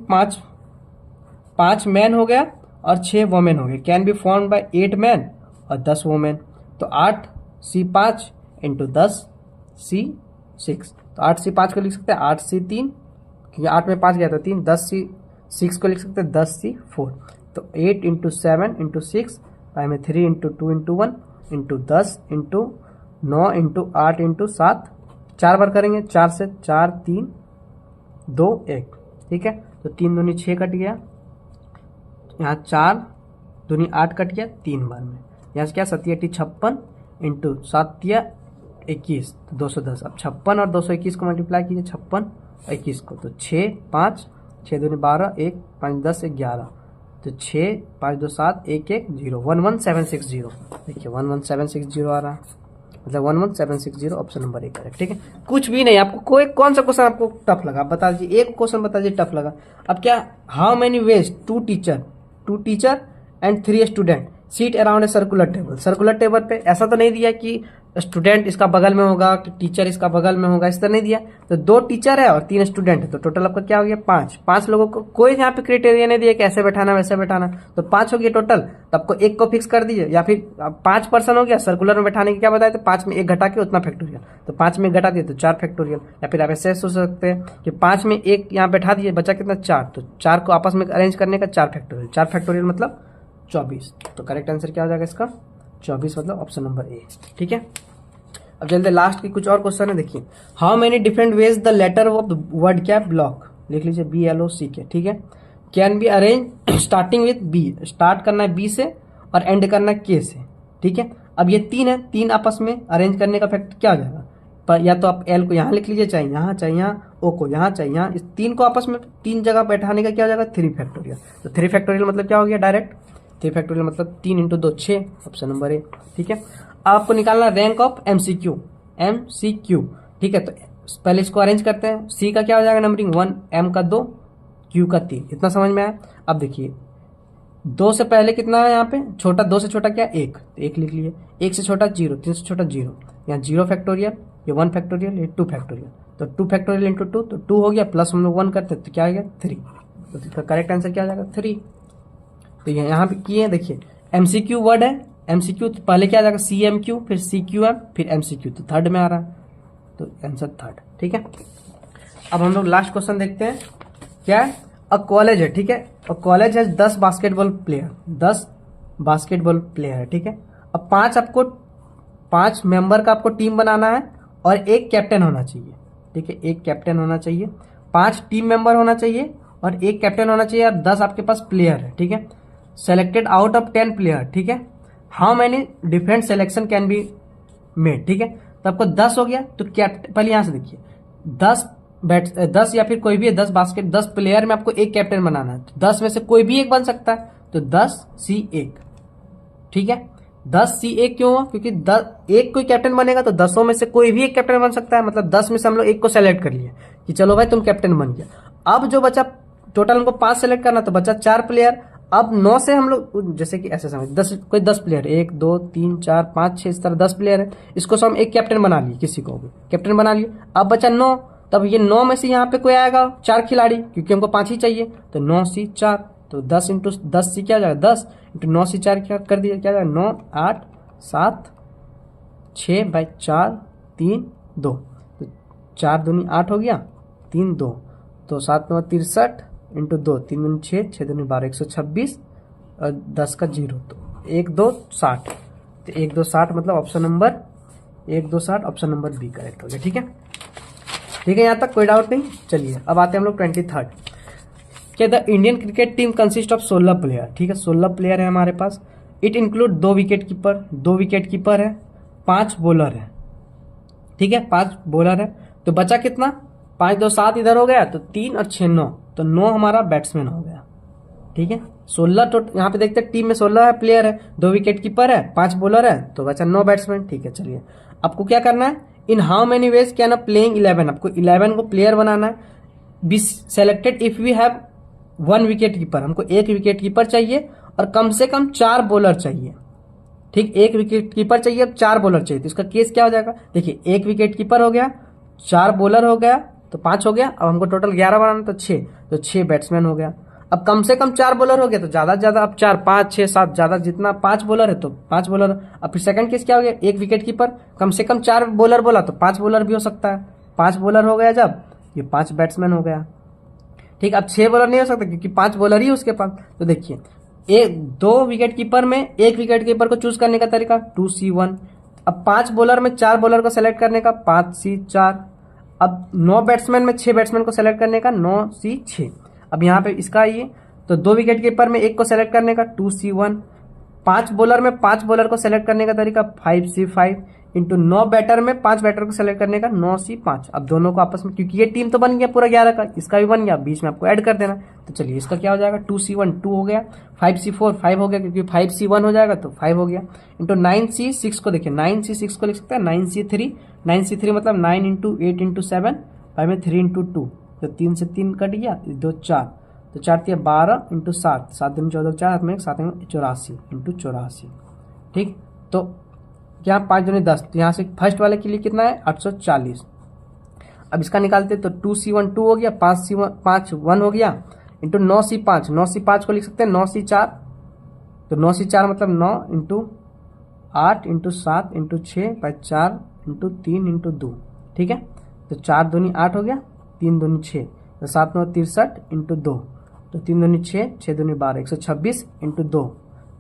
Speaker 1: 5 मैन हो गया और 6 वोमेन हो गए, can be form by 8 man और 10 वोमेन। तो 8C5 इंटू 10C6, तो 8C5 को लिख सकते हैं 8C3, क्योंकि 8 में 5 गया था 3, 10C6 को लिख सकते हैं 10C4, तो 8 इंटू 7 इंटू 6 बाय में 3 into 2 into 1 into 10 into 9 into 8 into 7, 4 बार करेंगे, 4 से 4 3 2 1। ठीक है, तो 3 दूनी 6 कट गया, यहाँ 4 दूनी 8 कट गया 3 बार में, यहाँ से क्या 7 8 56 इंटू 7 21, तो 210। अब 56 और 221 को मल्टीप्लाई कीजिए, 56 21 को, तो 6 5 6 दूनी 12, 1 5 10 11, तो 6 5 2 7 1 1 0, 11760। देखिए 11760 आ रहा है, मतलब 11760, ऑप्शन नंबर ए करेक्ट। ठीक है, कुछ भी नहीं, आपको कोई कौन सा क्वेश्चन आपको टफ लगा बता दीजिए, एक क्वेश्चन बता दीजिए टफ लगा। अब क्या, how many veg 2 teacher and 3 student seat around a circular table. Circular table पे ऐसा तो नहीं दिया कि स्टूडेंट इसका बगल में होगा, टीचर इसका बगल में होगा, इस तरह नहीं दिया। तो 2 टीचर है और 3 स्टूडेंट है, तो टोटल आपका क्या हो गया 5 लोगों को, कोई यहाँ पे क्राइटेरिया नहीं दिया कैसे बैठाना वैसे बैठाना, तो 5 हो गया टोटल। तो आपको 1 को फिक्स कर दीजिए, या फिर 5 पर्सन हो गया, सर्कुलर में बैठाने की क्या बताया, तो 5 में 1 घटा के उतना फैक्टोरियल, तो 5 में घटा दिए तो 4 फैक्टोरियल। या फिर आप ऐसे सोच सकते हैं कि 5 में 1 यहाँ बैठा दिए, बचा कितना 4, तो 4 को आपस में अरेंज करने का 4 फैक्टोरियल, 4 फैक्टोरियल मतलब 24। तो करेक्ट आंसर क्या हो जाएगा इसका 24, मतलब ऑप्शन नंबर ए। ठीक है, अब चलते लास्ट की कुछ और क्वेश्चन है। देखिए, how many different ways the letter of word क्या ब्लॉक, लिख लीजिए BLOCK। ठीक है, can be arrange starting with B, start करना है बी से और एंड करना है के से। ठीक है, अब ये 3 है, 3 आपस में अरेंज करने का फैक्टर क्या हो जाएगा, पर या तो आप L को यहाँ लिख लीजिए, चाहे यहाँ, चाहे यहाँ, O को यहाँ, चाहे यहाँ, इस 3 को आपस में 3 जगह बैठाने का क्या हो जाएगा 3 फैक्टोरियल। तो 3 फैक्टोरियल मतलब क्या हो गया डायरेक्ट, 3 फैक्टोरियल मतलब 3 इंटू 2 6, ऑप्शन नंबर ए। ठीक है, आपको निकालना रैंक ऑफ MCQ। ठीक है, तो पहले इसको अरेंज करते हैं, C का क्या हो जाएगा नंबरिंग 1, M का 2, Q का 3, इतना समझ में आया। अब देखिए 2 से पहले कितना है यहाँ पे छोटा, 2 से छोटा क्या 1, तो 1 लिख लिए, 1 से छोटा 0, 3 से छोटा 0, यहाँ 0 फैक्टोरियल, ये 1 फैक्टोरियल, ये 2 फैक्टोरियल, तो 2 फैक्टोरियल इंटू 2, तो 2 हो गया, प्लस हम लोग 1 करते तो क्या आ गया 3, तो इसका करेक्ट आंसर क्या आ जाएगा 3। तो यहाँ पे किए देखिए MCQ वर्ड है, MCQ तो पहले क्या आ जाएगा CMQ, फिर CQM, फिर MCQ, तो थर्ड में आ रहा है, तो आंसर थर्ड। ठीक है, अब हम लोग लास्ट क्वेश्चन देखते हैं, क्या है, अ कॉलेज है। ठीक है, अ कॉलेज है 10 बास्केटबॉल प्लेयर है। ठीक है, अब 5 मेंबर का आपको टीम बनाना है और 1 कैप्टन होना चाहिए। ठीक है, 1 कैप्टन होना चाहिए, 5 टीम मेंबर होना चाहिए और 1 कैप्टन होना चाहिए, और 10 आपके पास प्लेयर है। ठीक है, सेलेक्टेड आउट ऑफ 10 प्लेयर। ठीक है, how many different selection can be made. ठीक है, तो आपको 10 हो गया, तो कैप्टन पहले यहां से देखिए 10 या फिर कोई भी 10 प्लेयर में आपको 1 कैप्टन बनाना है, तो 10 में से कोई भी 1 बन सकता है, तो 10C1। ठीक है, 10C1 क्यों हुआ, क्योंकि 1 कोई कैप्टन बनेगा तो 10 में से कोई भी 1 कैप्टन बन सकता है, मतलब 10 में से हम लोग 1 को सेलेक्ट कर लिए कि चलो भाई तुम कैप्टन बन गया। अब जो बचा टोटल हमको 5 सेलेक्ट करना, तो बचा 4 प्लेयर। अब 9 से हम लोग जैसे कि ऐसे समझ 10 प्लेयर, 1 2 3 4 5 6 इस तरह 10 प्लेयर है, इसको सब हम 1 कैप्टन बना लिए, किसी को भी कैप्टन बना लिए। अब बचा 9, तब ये 9 में से यहाँ पे कोई आएगा 4 खिलाड़ी, क्योंकि हमको 5 ही चाहिए, तो 9C4, तो 10 इंटू 10C क्या जाएगा 10 इंटू 9C4 क्या कर दिया, क्या जाएगा 9 8 7 6/4 3 2, तो 4 दूनी 8 हो गया, 3 2, तो 7 9 63 इंटू 2, 3 दूनी 6, 6 दूनी 12, 126 और 10 का 0, तो 1 2 60, तो 1 2 60 मतलब option number 1 2 60 option number B correct हो गया। ठीक है, ठीक है, यहाँ तक कोई डाउट नहीं। चलिए अब आते हैं हम लोग 23rd। क्या the Indian cricket team consist of 16 player. ठीक है, 16 प्लेयर है हमारे पास। It include 2 wicket keeper, 2 wicket keeper है, 5 बॉलर है। ठीक है, 5 बॉलर है, तो बचा कितना, 5 2 7 इधर हो गया, तो 3 और 6 9, तो 9 हमारा बैट्समैन हो गया। ठीक है, 16 तो यहाँ पे देखते हैं टीम में 16 है प्लेयर है, 2 विकेट कीपर है, 5 बॉलर है, तो बचा 9 बैट्समैन। ठीक है, चलिए आपको क्या करना है, in how many ways can a playing 11, आपको 11 को प्लेयर बनाना है। Be selected if we have 1 wicket keeper, हमको 1 विकेट कीपर चाहिए और कम से कम 4 बॉलर चाहिए। ठीक, 1 विकेट कीपर चाहिए, अब 4 बॉलर चाहिए, तो इसका केस क्या हो जाएगा, देखिए 1 विकेट कीपर हो गया, 4 बॉलर हो गया, तो 5 हो गया। अब हमको टोटल 11 बनाना, तो 6, तो 6 बैट्समैन हो गया। अब कम से कम 4 बॉलर हो गया, तो ज्यादा से ज्यादा अब 4 5 6 7, ज्यादा जितना 5 बॉलर है तो 5 बॉलर। अब फिर सेकंड केस क्या हो गया, 1 विकेट कीपर, कम से कम 4 बॉलर बोला तो 5 बॉलर भी हो सकता है, 5 बॉलर हो गया, जब ये 5 बैट्समैन हो गया। ठीक, अब 6 बॉलर नहीं हो सकता क्योंकि 5 बॉलर ही उसके पास। तो देखिए 2 विकेट कीपर में 1 विकेट कीपर को चूज करने का तरीका 2C1। अब 5 बॉलर में 4 बॉलर को सेलेक्ट करने का 5C4। अब 9 बैट्समैन में 6 बैट्समैन को सेलेक्ट करने का 9C6। अब यहाँ पे इसका ये, तो 2 विकेट कीपर में 1 को सेलेक्ट करने का 2C1। 5 बॉलर में 5 बॉलर को सेलेक्ट करने का तरीका 5C5 इंटू 9 बैटर में 5 बैटर को सेलेक्ट करने का 9C5। अब दोनों को आपस में, क्योंकि ये टीम तो बन गया पूरा 11 का, इसका भी बन गया, बीच में आपको ऐड कर देना। तो चलिए इसका क्या हो जाएगा, 2C1 2 हो गया, 5C4 5 हो गया, क्योंकि 5C1 हो जाएगा तो 5 हो गया, इंटू 9C6 को देखिए, 9C6 को लिख सकते हैं 9C3, 9C3 मतलब 9 इंटू 8 इंटू 7, 5 में 3 इंटू 2, तो 3 से 3 कट गया, 2 4, तो 4 3 12 इंटू 7, 7 दिन 14 4, हाथ में 7 में 84 इंटू 84। ठीक, तो यहाँ 5 दूनी 10, तो यहाँ से फर्स्ट वाले के लिए कितना है 840। अब इसका निकालते तो 2C1 2 हो गया, 5 1 हो गया, इंटू 9C5, 9C5 को लिख सकते हैं 9C4, तो 9C4 मतलब 9 into 8 into 7 into 6 by 4 into 3 into 2। ठीक है, तो 4 दूनी 8 हो गया, 3 दूनी 6, तो 7 9 63 इंटू 2, तो 3 दूनी 6, 6 दूनी 12, 126 इंटू 2,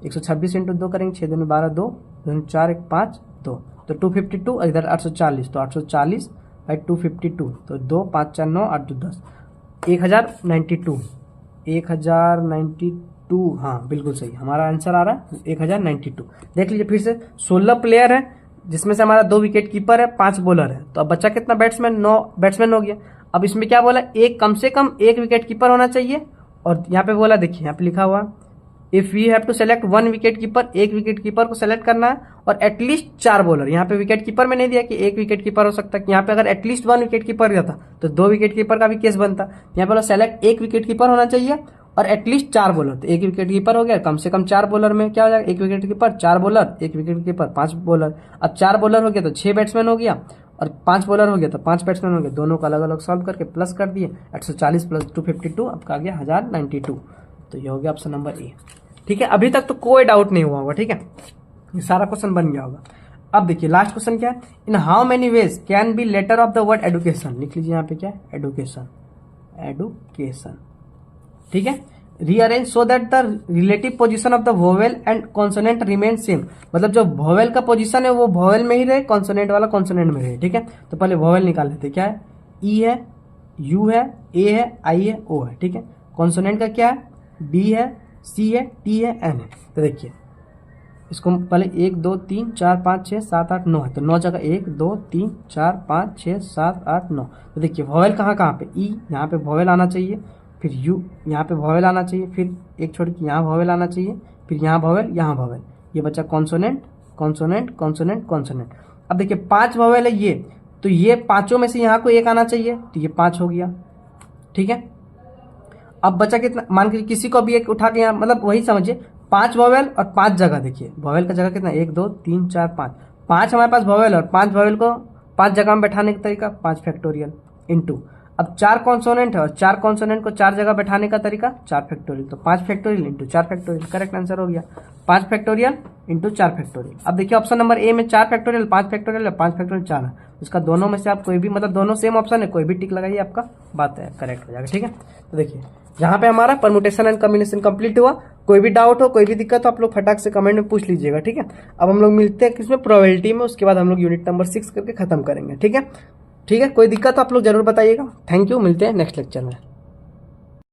Speaker 1: 126 इंटू 2 करेंगे, 6 दूनी 12 2, 2 4 1 5 2, तो 252, इधर 840, तो 840 बाई 252, तो 2 5 4 9 8 2 10, 1092, 1092, हाँ बिल्कुल सही हमारा आंसर आ रहा है 1092। देख लीजिए फिर से 16 प्लेयर है, जिसमें से हमारा 2 विकेट कीपर है, 5 बॉलर है, तो अब बच्चा कितना बैट्समैन, 9 बैट्समैन हो गया। अब इसमें क्या बोला, एक कम से कम 1 विकेट कीपर होना चाहिए, और यहाँ पे बोला देखिए यहाँ पे लिखा हुआ if we have to select 1 wicket keeper, 1 wicket keeper को सेलेक्ट करना है, और एटलीस्ट 4 बॉलर। यहाँ पे विकेट कीपर में नहीं दिया कि 1 विकेट कीपर हो सकता है, यहाँ पे अगर एटलीस्ट 1 विकेट कीपर रहता तो 2 विकेट कीपर का भी केस बनता। यहाँ पे बोला सेलेक्ट 1 विकेट कीपर होना चाहिए और एटलीस्ट 4 बॉलर, तो 1 विकेट कीपर हो गया, कम से कम 4 बॉलर में क्या हो जाएगा, 1 wicket keeper 4 bowler, 1 wicket keeper 5 bowler. अब 4 बॉलर हो गया तो 6 बैट्समैन हो गया, और 5 बॉलर हो गया तो 5 बैट्समैन हो गए, दोनों को अलग अलग सॉल्व करके प्लस कर दिए, 840 प्लस 252 आपका आ गया 1092। तो ये हो गया ऑप्शन नंबर ए। ठीक है, अभी तक तो कोई डाउट नहीं हुआ होगा। ठीक है, ये सारा क्वेश्चन बन गया होगा। अब देखिए लास्ट क्वेश्चन क्या है, in how many ways can be letter of the word education. लिख लीजिए यहाँ पे क्या है, एडुकेशन, एडुकेशन। ठीक है, rearrange so that the relative position of the vowel and consonant remain same, मतलब जो वोवेल का पोजीशन है वो वोवेल में ही रहे, कॉन्सोनेंट वाला कॉन्सोनेंट में रहे। ठीक है, तो पहले वोवेल निकाल लेते, क्या है, ई है, यू है, ए है, आई है, ओ है। ठीक है, कॉन्सोनेंट का क्या है, बी है, सी है, टी है, एन है। तो देखिए इसको पहले 1 2 3 4 5 6 7 8 9 है, तो 9 जगह 1 2 3 4 5 6 7 8 9। तो देखिए वोवेल कहाँ कहाँ पे, ई यहाँ पे वोवेल आना चाहिए, फिर यू यहाँ पे वोवेल आना चाहिए, फिर एक छोड़ के यहाँ वोवेल आना चाहिए, फिर यहाँ वोवेल, यहाँ वोवेल, ये बच्चा कॉन्सोनेंट कॉन्सोनेंट कॉन्सोनेंट कॉन्सोनेंट। अब देखिए 5 वोवेल है ये, तो ये पांचों में से यहाँ को एक आना चाहिए, तो ये 5 हो गया। ठीक है, अब बचा कितना, मान के किसी को भी एक उठा के यहाँ, मतलब वही समझिए 5 वोवेल और 5 जगह, देखिए वोवेल का जगह कितना, 1 2 3 4 5, 5 हमारे पास वोवेल और 5 वोवेल को 5 जगह में बैठाने का तरीका 5 फैक्टोरियल इंटू। अब 4 कॉन्सोनेंट है और 4 कॉन्सोनेंट को 4 जगह बैठाने का तरीका 4 फैक्टोरियल, तो 5 factorial into 4 factorial, correct answer हो गया 5 फैक्टोरियल इंटू 4 फैक्टोरियल। अब देखिए ऑप्शन नंबर ए में 4 फैक्टोरियल 5 फैक्टोरियल है, 5 फैक्टोरियल 4 है, उसका दोनों में से आप कोई भी, मतलब दोनों सेम ऑप्शन है, कोई भी टिक लगाइए, आपका बात है करेक्ट हो जाएगा। ठीक है, तो देखिए यहाँ पे हमारा परमुटेशन एंड कॉम्बिनेशन कंप्लीट हुआ। कोई भी डाउट हो, कोई भी दिक्कत हो, आप लोग फटाक से कमेंट में पूछ लीजिएगा। ठीक है, अब हम लोग मिलते हैं किसमें, प्रोबेबिलिटी में, उसके बाद हम लोग यूनिट नंबर 6 करके खत्म करेंगे। ठीक है, ठीक है, कोई दिक्कत हो आप लोग जरूर बताइएगा। थैंक यू, मिलते हैं नेक्स्ट लेक्चर में।